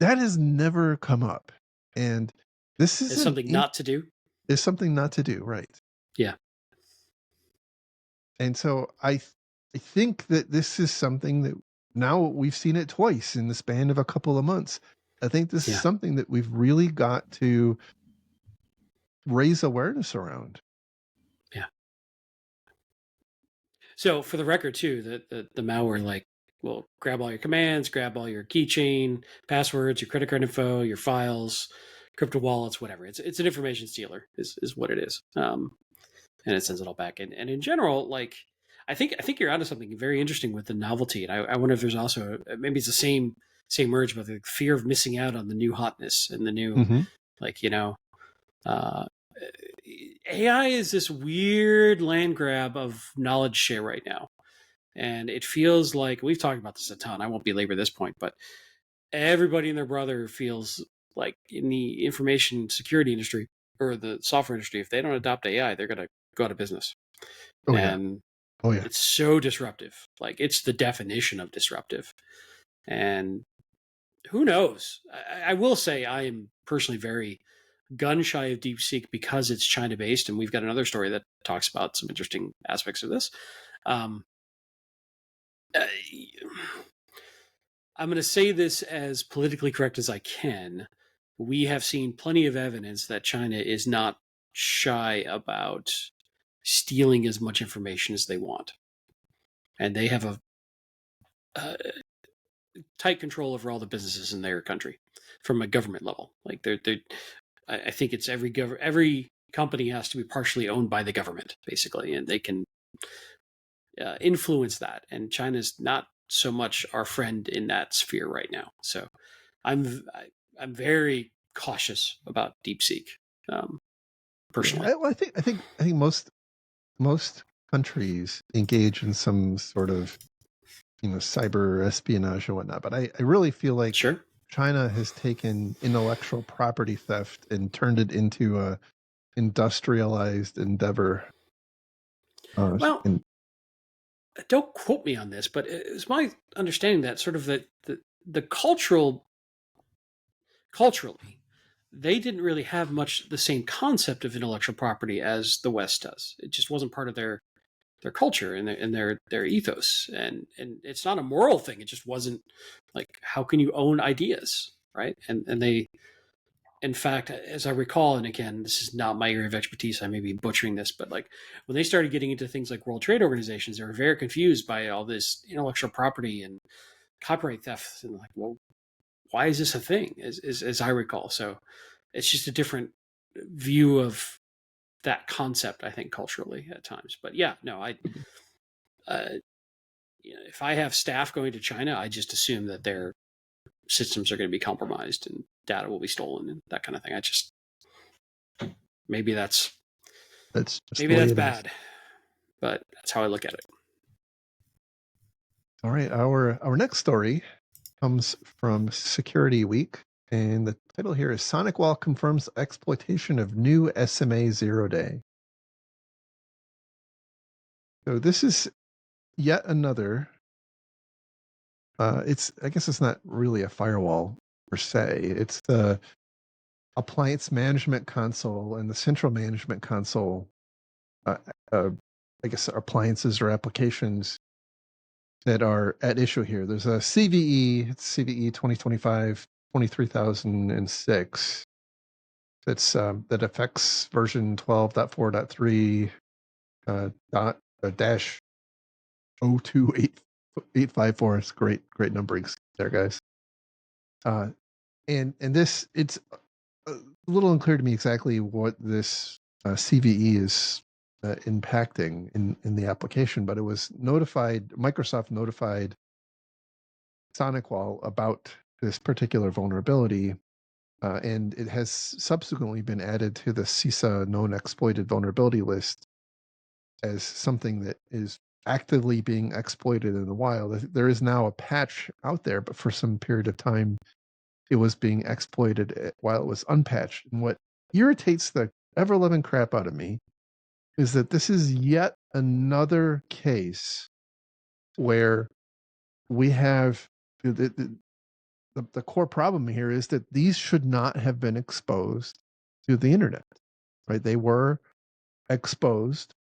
that has never come up. And this is It's something not to do. is something not to do, right? Yeah. And so I think that this is something that now we've seen it twice in the span of a couple of months. I think this is Yeah. something that we've really got to raise awareness around. Yeah. So for the record too, the malware like will grab all your commands, grab all your keychain, passwords, your credit card info, your files, crypto wallets, whatever. It's an information stealer is what it is. And it sends it all back. And in general, like I think you're onto something very interesting with the novelty. And I wonder if there's also maybe it's the same urge, but the fear of missing out on the new hotness and the new Mm-hmm. like uh, AI is this weird land grab of knowledge share right now. And it feels like we've talked about this a ton. I won't belabor this point, but everybody and their brother feels like in the information security industry or the software industry, if they don't adopt AI, they're going to go out of business. Oh yeah. And Oh yeah. it's so disruptive. Like it's the definition of disruptive. And who knows? I will say I am personally very gun shy of DeepSeek because it's China based, and we've got another story that talks about some interesting aspects of this. Um, uh, I'm going to say this as politically correct as I can. We have seen plenty of evidence that China is not shy about stealing as much information as they want, and they have a tight control over all the businesses in their country from a government level. Like they're I think it's every company has to be partially owned by the government, basically, and they can influence that. And China's not so much our friend in that sphere right now. So I'm I'm very cautious about DeepSeek, personally. Yeah. I think most countries engage in some sort of cyber espionage and whatnot, but I really feel like Sure. China has taken intellectual property theft and turned it into a industrialized endeavor. Well, And don't quote me on this, but it's my understanding that sort of the culturally, they didn't really have much the same concept of intellectual property as the West does. It just wasn't part of their culture and their ethos, and it's not a moral thing. It just wasn't like how can you own ideas, right? And they, in fact, as I recall, and again, this is not my area of expertise. I may be butchering this, but like when they started getting into things like World Trade Organizations, they were very confused by all this intellectual property and copyright theft, and like, well, why is this a thing? As I recall, so it's just a different view of that concept, I think, culturally at times. But yeah, no, uh, if I have staff going to China, I just assume that their systems are going to be compromised and data will be stolen and that kind of thing. I just maybe that's that's just the maybe way that's it is. bad, but that's how I look at it. All right, our next story comes from Security Week, and the title here is SonicWall confirms exploitation of new SMA 0-day. So this is yet another. I guess it's not really a firewall per se. It's the appliance management console and the central management console. Uh, uh, I guess appliances or applications that are at issue here. There's a CVE, it's CVE 2025 23006. That affects version 12.4.3 dash 028854. It's great numberings there, guys. And this, it's a little unclear to me exactly what this CVE is impacting in the application, but it was Microsoft notified SonicWall about this particular vulnerability, and it has subsequently been added to the CISA known exploited vulnerability list as something that is actively being exploited in the wild. There is now a patch out there, but for some period of time, it was being exploited while it was unpatched. And what irritates the ever loving crap out of me is that this is yet another case where we have the core problem here is that these should not have been exposed to the internet, right? They were exposed,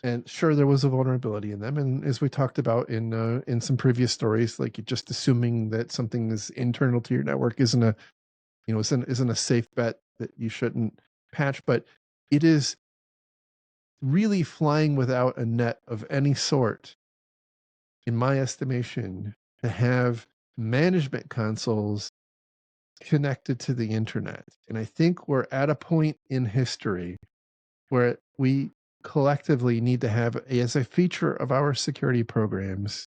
and sure, there was a vulnerability in them. And as we talked about in some previous stories, like just assuming that something is internal to your network isn't a safe bet that you shouldn't patch, but it is really flying without a net of any sort, in my estimation, to have management consoles connected to the internet. And I think we're at a point in history where we collectively need to have, as a feature of our security programs,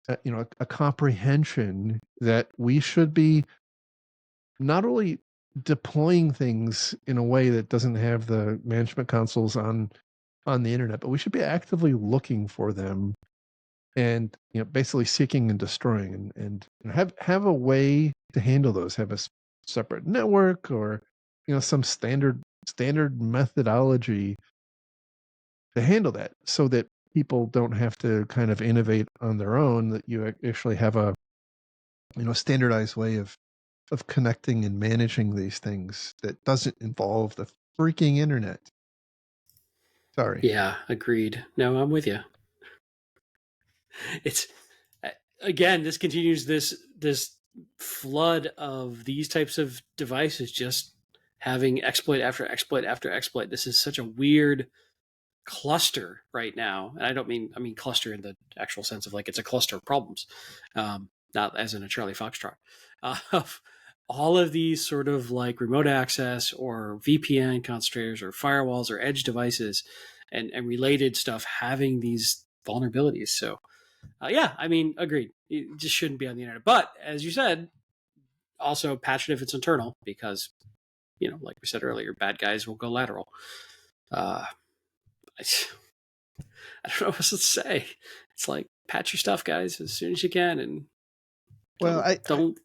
a comprehension that we should be not only deploying things in a way that doesn't have the management consoles on the internet, but we should be actively looking for them and basically seeking and destroying, and have a way to handle those. Have a separate network, or some standard methodology to handle that, so that people don't have to kind of innovate on their own. That you actually have a standardized way of connecting and managing these things that doesn't involve the freaking internet. Sorry. Yeah, agreed. No, I'm with you. It's again, this continues this flood of these types of devices just having exploit after exploit after exploit. This is such a weird cluster right now, and I mean cluster in the actual sense of like it's a cluster of problems, not as in a Charlie Foxtrot, of all of these sort of like remote access or VPN concentrators or firewalls or edge devices and related stuff having these vulnerabilities. So yeah, I mean, agreed. It just shouldn't be on the internet. But as you said, also patch it if it's internal, because like we said earlier, bad guys will go lateral. Uh, I, I don't know what else to say. It's like patch your stuff, guys, as soon as you can, and Well, don't.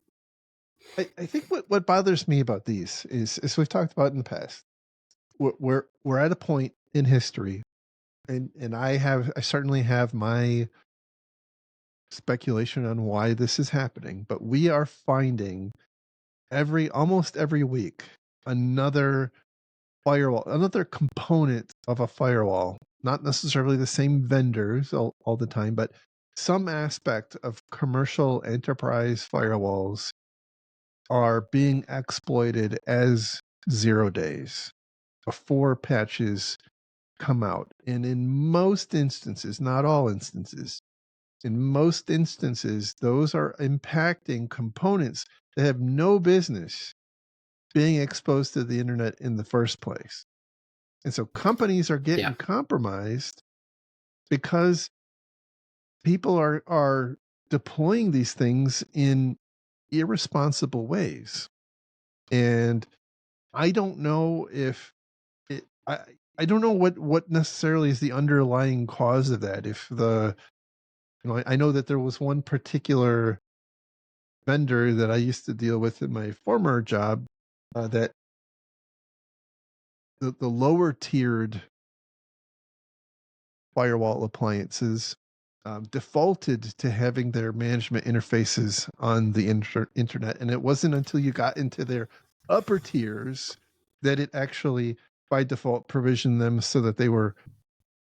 I think what bothers me about these is, as we've talked about in the past, we're at a point in history, and I certainly have my speculation on why this is happening, but we are finding almost every week another firewall, another component of a firewall, not necessarily the same vendors all the time, but some aspect of commercial enterprise firewalls are being exploited as 0 days before patches come out. And in most instances, not all instances, in most instances, those are impacting components that have no business being exposed to the internet in the first place. And so companies are getting Yeah, compromised because people are deploying these things in irresponsible ways. And I don't know if it, I don't know what necessarily is the underlying cause of that. If I know that there was one particular vendor that I used to deal with in my former job, that the lower tiered firewall appliances defaulted to having their management interfaces on the internet. And it wasn't until you got into their upper tiers that it actually, by default, provisioned them so that they were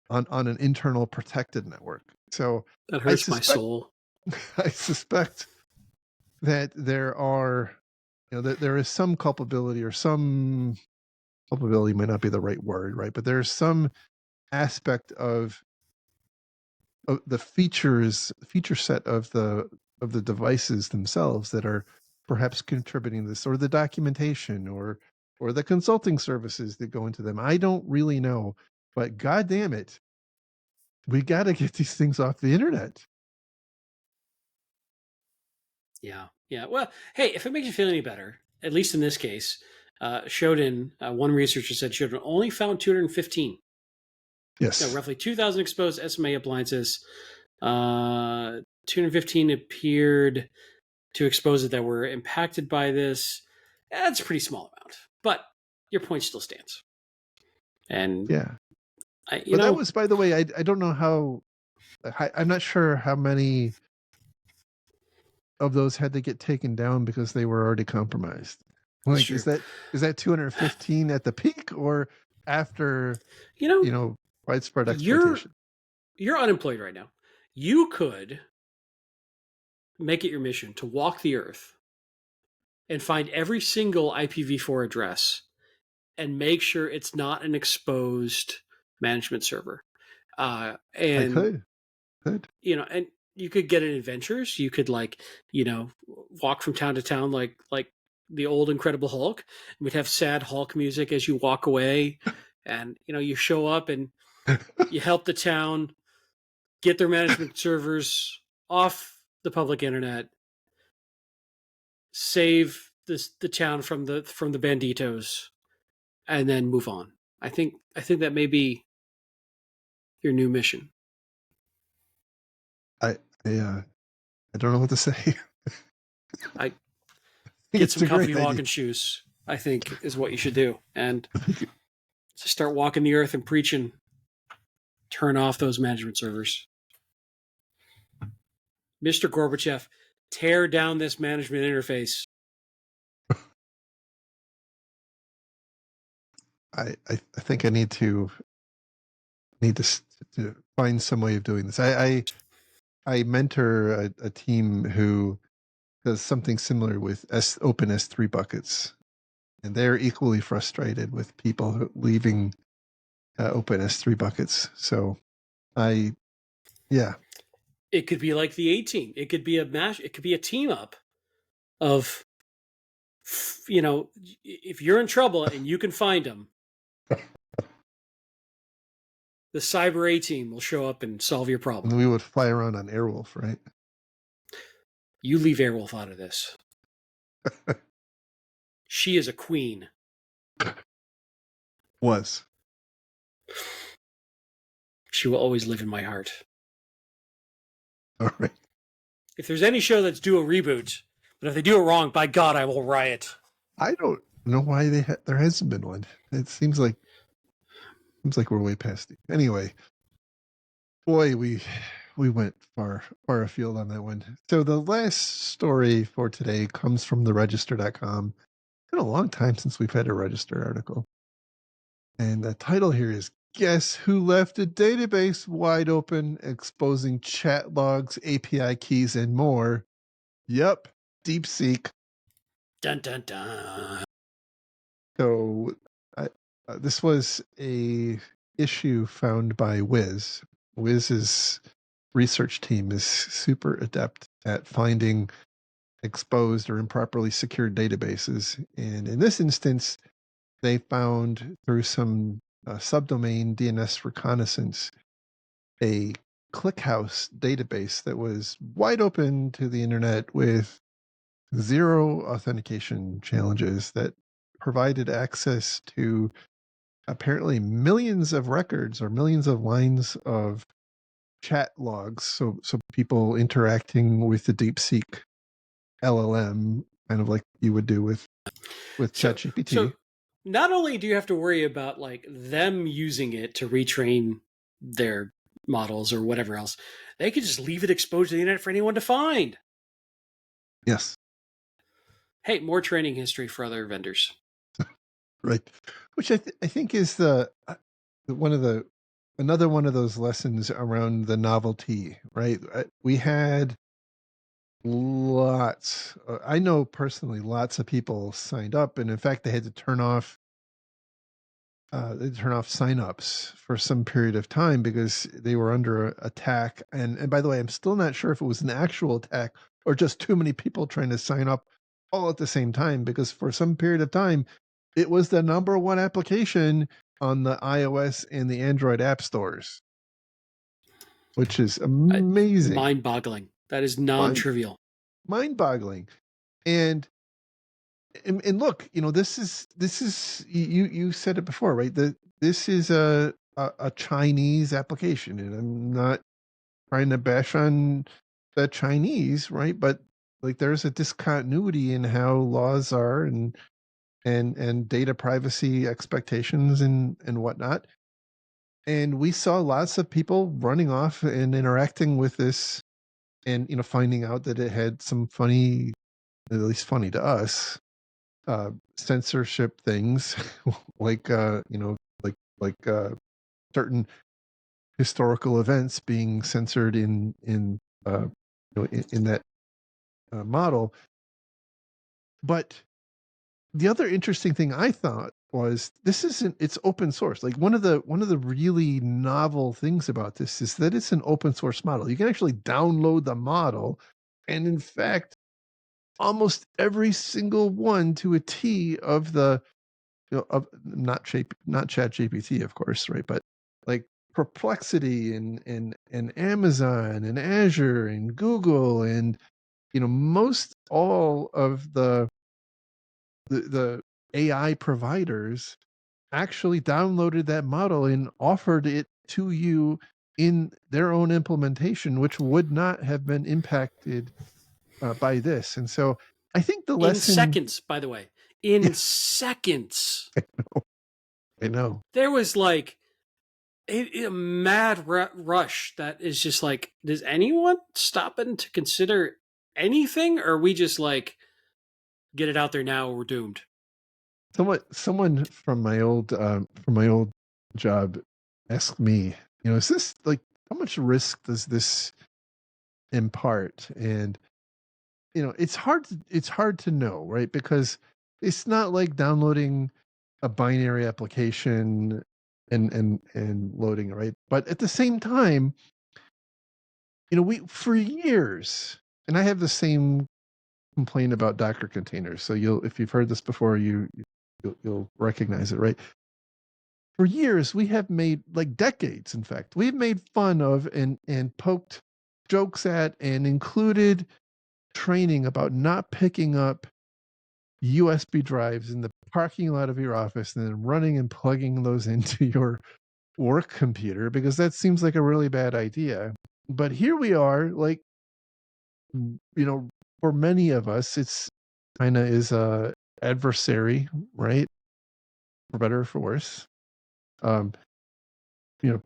on an internal protected network. So that I hurts my suspect soul. I suspect that that there is some culpability, or some culpability might not be the right word, right? But there's some aspect of the feature set of the devices themselves that are perhaps contributing to this, or the documentation, or the consulting services that go into them. I don't really know, but God damn it, we got to get these things off the internet. Yeah. Yeah. Well, hey, if it makes you feel any better, at least in this case, one researcher said Shodan only found 215. Yes. Roughly 2,000 exposed SMA appliances. 215 appeared to expose it that were impacted by this. That's a pretty small amount, but your point still stands. And yeah, you but that know, was, by the way, I don't know how. I'm not sure how many of those had to get taken down because they were already compromised. it's Like, true. is that 215 at the peak or after, You know, widespread you're exploitation? you're unemployed right now. You could make it your mission to walk the earth and find every single IPv4 address and make sure it's not an exposed management server. I And could. and you could get in adventures. You could walk from town to town like the old Incredible Hulk. We'd have sad Hulk music as you walk away, and you show up and you help the town get their management servers off the public internet, save the town from the banditos, and then move on. I think that may be your new mission. I don't know what to say. I think get it's some a great comfy idea. walking shoes, I think, is what you should do, and start walking the earth and preaching. Turn off those management servers, Mr. Gorbachev. Tear down this management interface. I think I need to find some way of doing this. I mentor a team who does something similar with open S3 buckets, and they're equally frustrated with people leaving open S3 buckets. So yeah. It could be like the A team. It could be It could be a team up of, if you're in trouble and you can find them, the cyber A team will show up and solve your problem. And we would fly around on Airwolf, right? You leave Airwolf out of this. She is a queen. Was. She will always live in my heart. All right. If there's any show that's due a reboot, but if they do it wrong, by God, I will riot. I don't know why there hasn't been one. It seems like we're way past it. Anyway, boy, we went far afield on that one. So the last story for today comes from the register.com. It's been a long time since we've had a Register article. And the title here is Guess Who Left a Database Wide Open, Exposing Chat Logs, API Keys, and More? Yep, DeepSeek. Dun dun dun. So this was a issue found by Wiz. Wiz's research team is super adept at finding exposed or improperly secured databases. And in this instance, they found through some subdomain DNS reconnaissance a ClickHouse database that was wide open to the internet with zero authentication challenges that provided access to apparently millions of records or millions of lines of chat logs. So people interacting with the DeepSeek LLM, kind of like you would do with ChatGPT. So not only do you have to worry about like them using it to retrain their models or whatever else, they could just leave it exposed to the internet for anyone to find. Yes. Hey, more training history for other vendors. Right. Which I think is another one of those lessons around the novelty, right? We had lots, I know personally, lots of people signed up, and in fact, they had to turn off signups for some period of time because they were under attack. And by the way, I'm still not sure if it was an actual attack or just too many people trying to sign up all at the same time, because for some period of time, it was the number one application on the iOS and the Android app stores, which is Uh, amazing. Mind-boggling. That is Mind non-trivial. mind-boggling. And and look, this is you said it before, right? This is a Chinese application, and I'm not trying to bash on the Chinese, right? But like there's a discontinuity in how laws are and data privacy expectations and whatnot. And we saw lots of people running off and interacting with this and finding out that it had some funny, at least funny to us, censorship things like certain historical events being censored in that model. But the other interesting thing I thought was this isn't it's open source. Like one of the really novel things about this is that it's an open source model. You can actually download the model, and in fact almost every single one to a T of the of not chat GPT, of course, right? But like Perplexity and Amazon and Azure and Google and most all of the AI providers actually downloaded that model and offered it to you in their own implementation, which would not have been impacted by this. And so I think the In lesson, seconds, by the way. In yeah, seconds. I know. There was like a mad rush that is just like, does anyone stopping to consider anything? Or are we just like, get it out there now, we're doomed? Someone from my old job asked me, is this like how much risk does this impart? And it's hard to know, right? Because it's not like downloading a binary application and loading it, right? But at the same time, we for years, and I have the same complaint about Docker containers. So if you've heard this before, you'll recognize it, right? For years we have made, like decades in fact, we've made fun of and poked jokes at and included training about not picking up USB drives in the parking lot of your office and then running and plugging those into your work computer because that seems like a really bad idea. But here we are, like, for many of us, it's kind of is a adversary, right? For better or for worse. Um, you know,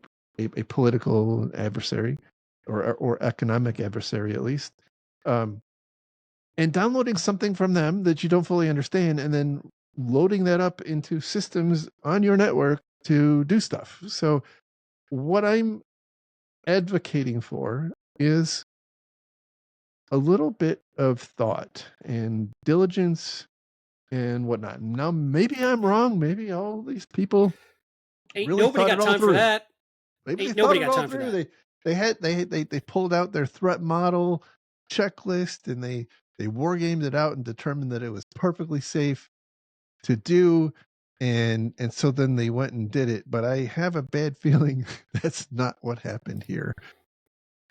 a political adversary or economic adversary at least. Um, and downloading something from them that you don't fully understand and then loading that up into systems on your network to do stuff. So what I'm advocating for is a little bit of thought and diligence and whatnot. Now maybe I'm wrong. Maybe all these people Ain't really nobody thought it got all time for through. that. Maybe they Ain't thought nobody it got all time for through. that. They pulled out their threat model checklist and they war gamed it out and determined that it was perfectly safe to do. And so then they went and did it. But I have a bad feeling that's not what happened here.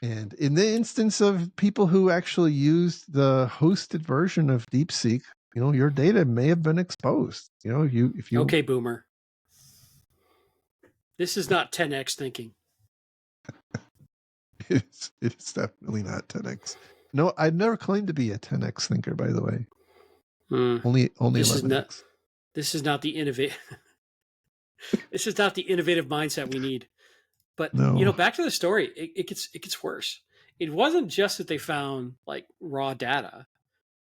And in the instance of people who actually used the hosted version of DeepSeek, your data may have been exposed. You if you Okay, boomer. This is not 10x thinking. it's definitely not 10x. No, I'd never claimed to be a 10x thinker, by the way. Hmm. Only This is not 11x. this is not the innovate this is not the innovative mindset we need. But No. back to the story, it gets worse. It wasn't just that they found like raw data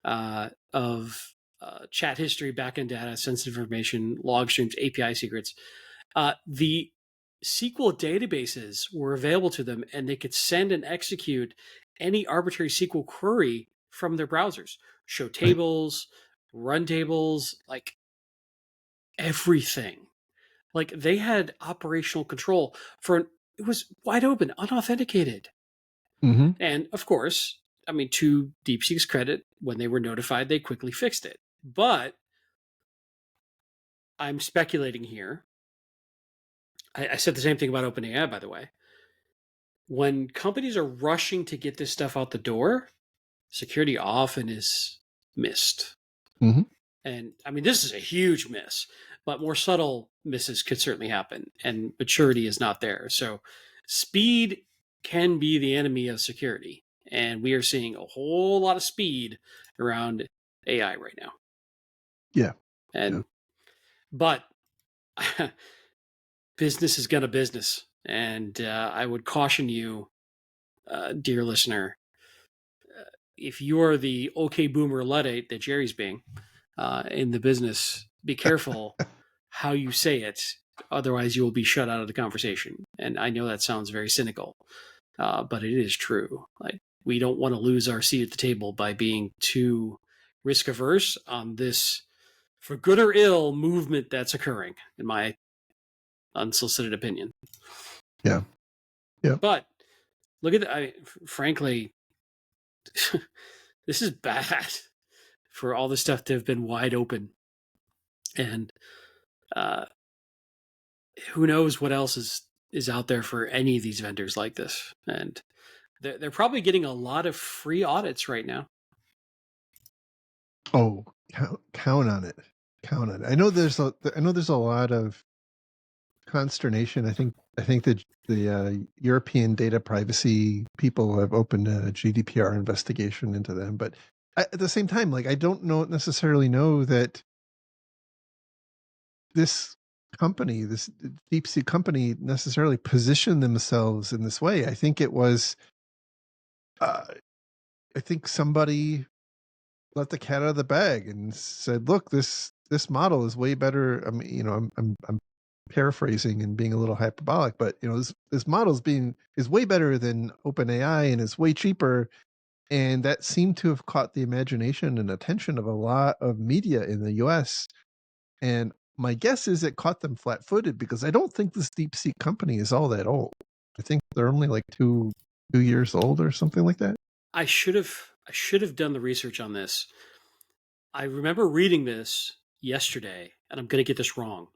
of chat history, backend data, sensitive information, log streams, API secrets. The SQL databases were available to them, and they could send and execute any arbitrary SQL query from their browsers. Show Right. tables, run tables, like everything. Like they had operational control it was wide open, unauthenticated. Mm-hmm. And of course, I mean, to DeepSeek's credit, when they were notified, they quickly fixed it. But I'm speculating here. I said the same thing about OpenAI, by the way. When companies are rushing to get this stuff out the door, security often is missed. Mm-hmm. And I mean, this is a huge miss, but more subtle misses could certainly happen, and maturity is not there. So, speed can be the enemy of security. And we are seeing a whole lot of speed around AI right now. Yeah. Yeah. And, but business is going to business. And I would caution you, dear listener, if you are the okay boomer Luddite that Jerry's being in the business, be careful how you say it. Otherwise, you will be shut out of the conversation. And I know that sounds very cynical, but it is true. Like, we don't want to lose our seat at the table by being too risk averse on this, for good or ill, movement that's occurring, in my unsolicited opinion. Yeah. Yeah. But look at frankly, this is bad for all the stuff to have been wide open. And uh, who knows what else is out there for any of these vendors like this. And they're probably getting a lot of free audits right now. Oh, count on it. Count on it. I know there's a lot of consternation. I think that the European data privacy people have opened a GDPR investigation into them, but at the same time, like I don't necessarily know that this company, this DeepSeek company, necessarily positioned themselves in this way. I think it was, I think somebody let the cat out of the bag and said, "Look, this model is way better." I mean, I'm paraphrasing and being a little hyperbolic, but this model is way better than OpenAI and is way cheaper, and that seemed to have caught the imagination and attention of a lot of media in the U.S. And my guess is it caught them flat-footed because I don't think this DeepSeek company is all that old. I think they're only like 2 years old or something like that. I should have done the research on this. I remember reading this yesterday, and I'm going to get this wrong,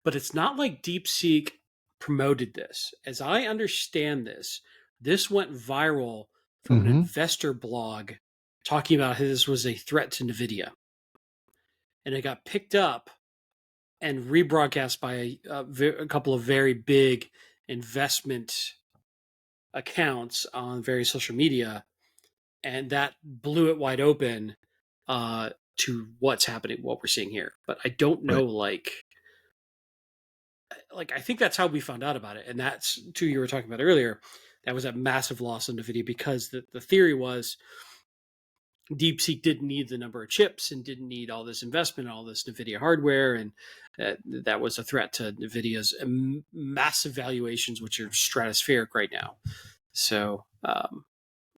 but it's not like DeepSeek promoted this. As I understand this, this went viral from an Mm-hmm. investor blog talking about how this was a threat to NVIDIA. And it got picked up and rebroadcast by a couple of very big investment accounts on various social media. And that blew it wide open to what's happening, what we're seeing here. But I don't know, Right. like I think that's how we found out about it, and that's too, you were talking about earlier. That was a massive loss on NVIDIA because the theory was DeepSeek didn't need the number of chips and didn't need all this investment, all this NVIDIA hardware, and that was a threat to NVIDIA's massive valuations, which are stratospheric right now. So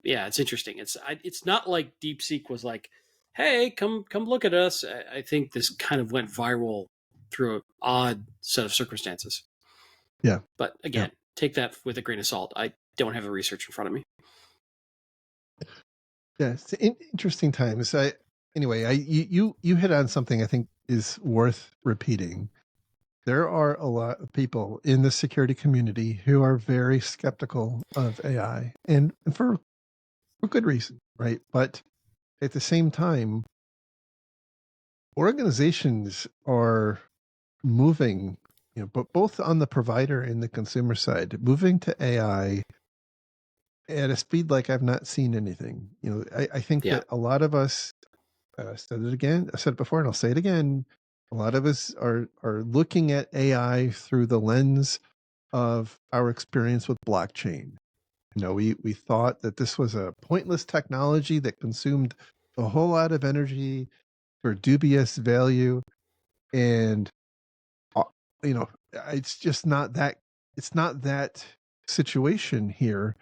yeah, it's interesting. It's not like DeepSeek was like, "Hey, come look at us." I think this kind of went viral through an odd set of circumstances. Yeah. But Yeah. again, take that with a grain of salt. I don't have the research in front of me. Yeah. It's interesting times. You hit on something I think is worth repeating. There are a lot of people in the security community who are very skeptical of AI, and for good reason, right? But at the same time, organizations are moving, but both on the provider and the consumer side, moving to AI at a speed like I've not seen anything. I think Yeah. that a lot of us, said it again, I said it before, and I'll say it again. A lot of us are looking at AI through the lens of our experience with blockchain. We thought that this was a pointless technology that consumed a whole lot of energy for dubious value, and uh, it's just not that. It's not that situation here.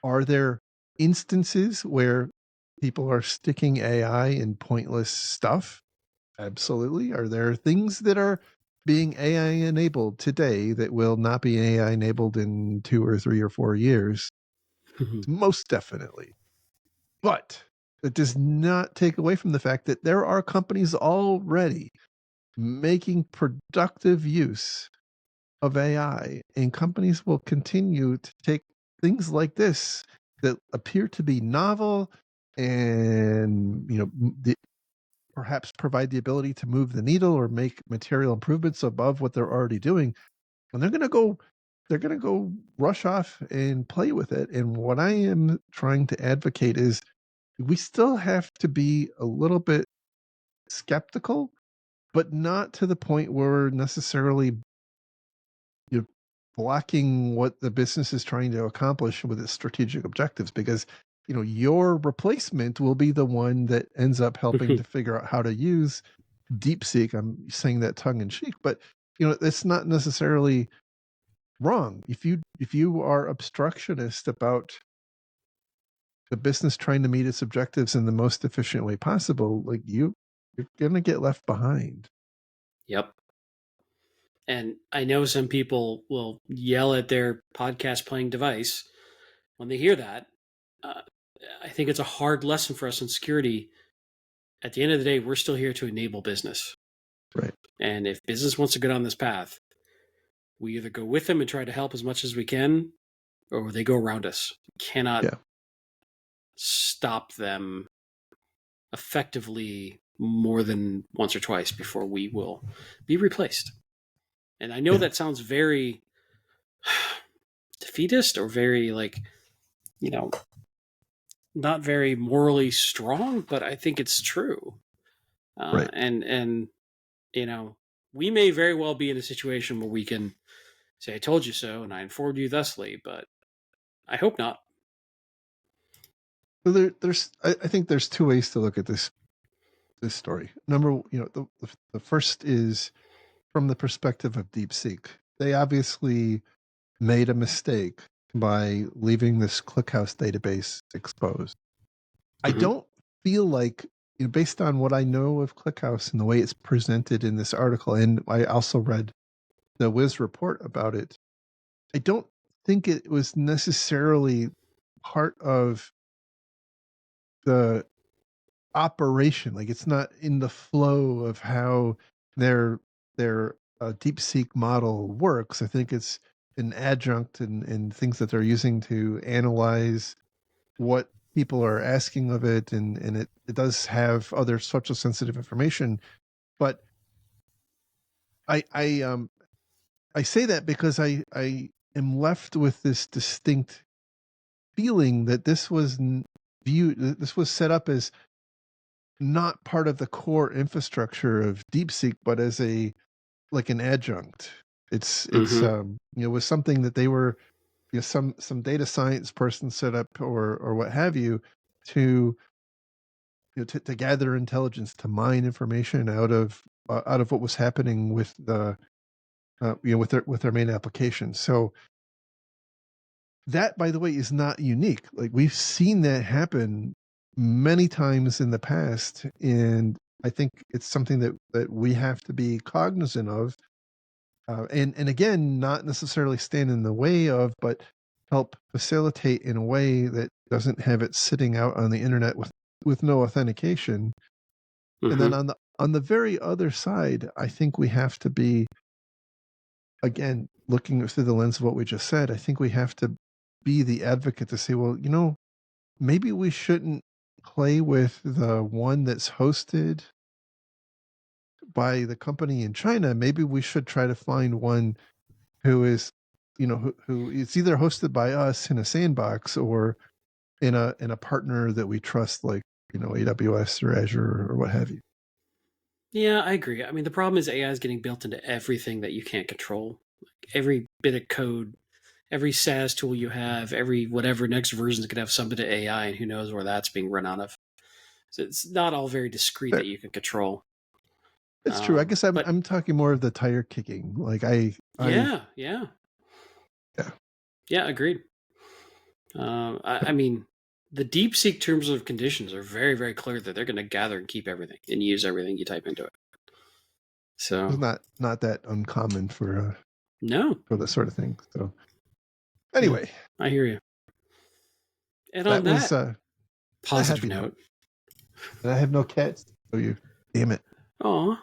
Are there instances where people are sticking AI in pointless stuff? Absolutely. Are there things that are being AI enabled today that will not be AI enabled in 2 or 3 or 4 years? Most definitely. But it does not take away from the fact that there are companies already making productive use of AI, and companies will continue to take things like this that appear to be novel and perhaps provide the ability to move the needle or make material improvements above what they're already doing, and they're going to go rush off and play with it. And what I am trying to advocate is we still have to be a little bit skeptical, but not to the point where we're necessarily blocking what the business is trying to accomplish with its strategic objectives, because your replacement will be the one that ends up helping to figure out how to use DeepSeek. I'm saying that tongue in cheek, but it's not necessarily wrong. If you are obstructionist about the business trying to meet its objectives in the most efficient way possible, like you're gonna get left behind. Yep. And I know some people will yell at their podcast playing device when they hear that. Uh, I think it's a hard lesson for us in security. At the end of the day, we're still here to enable business. Right. And if business wants to go down this path, we either go with them and try to help as much as we can, or they go around us. We cannot stop them effectively more than once or twice before we will be replaced. And I know that sounds very defeatist or very not very morally strong, but I think it's true. Right. And we may very well be in a situation where we can say, "I told you so," and I informed you thusly, but I hope not. So I think there's two ways to look at this story. Number, the first is from the perspective of DeepSeek. They obviously made a mistake by leaving this ClickHouse database exposed. I Mm-hmm. don't feel like, based on what I know of ClickHouse and the way it's presented in this article, and I also read the Wiz report about it, I don't think it was necessarily part of the operation. Like, it's not in the flow of how their DeepSeek model works. I think it's an adjunct and things that they're using to analyze what people are asking of it, and it does have other sorts of sensitive information. But I say that because I am left with this distinct feeling that this was set up as not part of the core infrastructure of DeepSeek, but as an adjunct. It's Mm-hmm. was something that they were, some data science person set up, or what have you, to to gather intelligence, to mine information out of what was happening with the with their main application. So that, by the way, is not unique. Like, we've seen that happen many times in the past, and I think it's something that we have to be cognizant of, and again, not necessarily stand in the way of, but help facilitate in a way that doesn't have it sitting out on the internet with no authentication. And then Mm-hmm. on the very other side, I think we have to be, again, looking through the lens of what we just said. I think we have to be the advocate to say, well, maybe we shouldn't play with the one that's hosted by the company in China. Maybe we should try to find one who is, who it's either hosted by us in a sandbox or in a partner that we trust, like, AWS or Azure or what have you. Yeah, I agree. I mean, the problem is AI is getting built into everything that you can't control. Like every bit of code, every SaaS tool you have, every whatever next version is going to have some bit of AI, and who knows where that's being run out of. So it's not all very discrete that But you can control. it's true. I guess I'm But I'm talking more of the tire kicking. Like, I yeah, yeah, yeah. yeah, agreed. I mean, the DeepSeek terms of conditions are very, very clear that they're going to gather and keep everything and use everything you type into it. It's So not that uncommon no, for this sort of thing. So yeah, anyway, I hear you. And on that was that a positive heavy note. note, And I have no cats to show you. Damn it. oh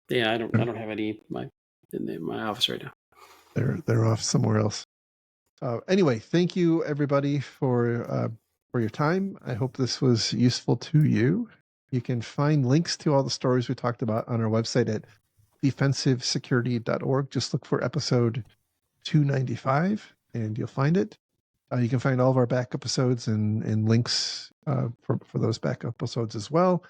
yeah, I don't have any. My in my office right now. They're off somewhere else. Anyway, thank you everybody for your time. I hope this was useful to you. You can find links to all the stories we talked about on our website at defensivesecurity.org. Just look for episode 295 and you'll find it. You can find all of our back episodes and links for those back episodes as well.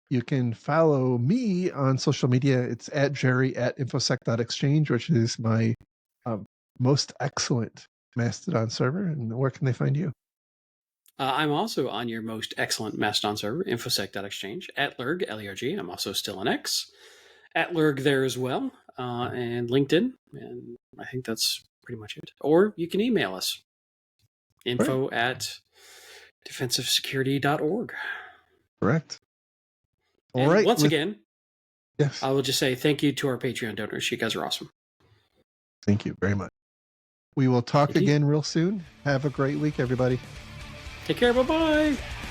You can follow me on social media. It's at Jerry at infosec.exchange, which is my most excellent Mastodon server. And where can they find you? I'm also on your most excellent Mastodon server, infosec.exchange, at Lurg, L-E-R-G. I'm also still on X, at Lurg there as well, and LinkedIn. And I think that's pretty much it. Or you can email us, info at defensivesecurity.org. Correct. All and right. once again, yes. I will just say thank you to our Patreon donors. You guys are awesome. Thank you very much. We will talk again real soon. Have a great week, everybody. Take care. Bye-bye.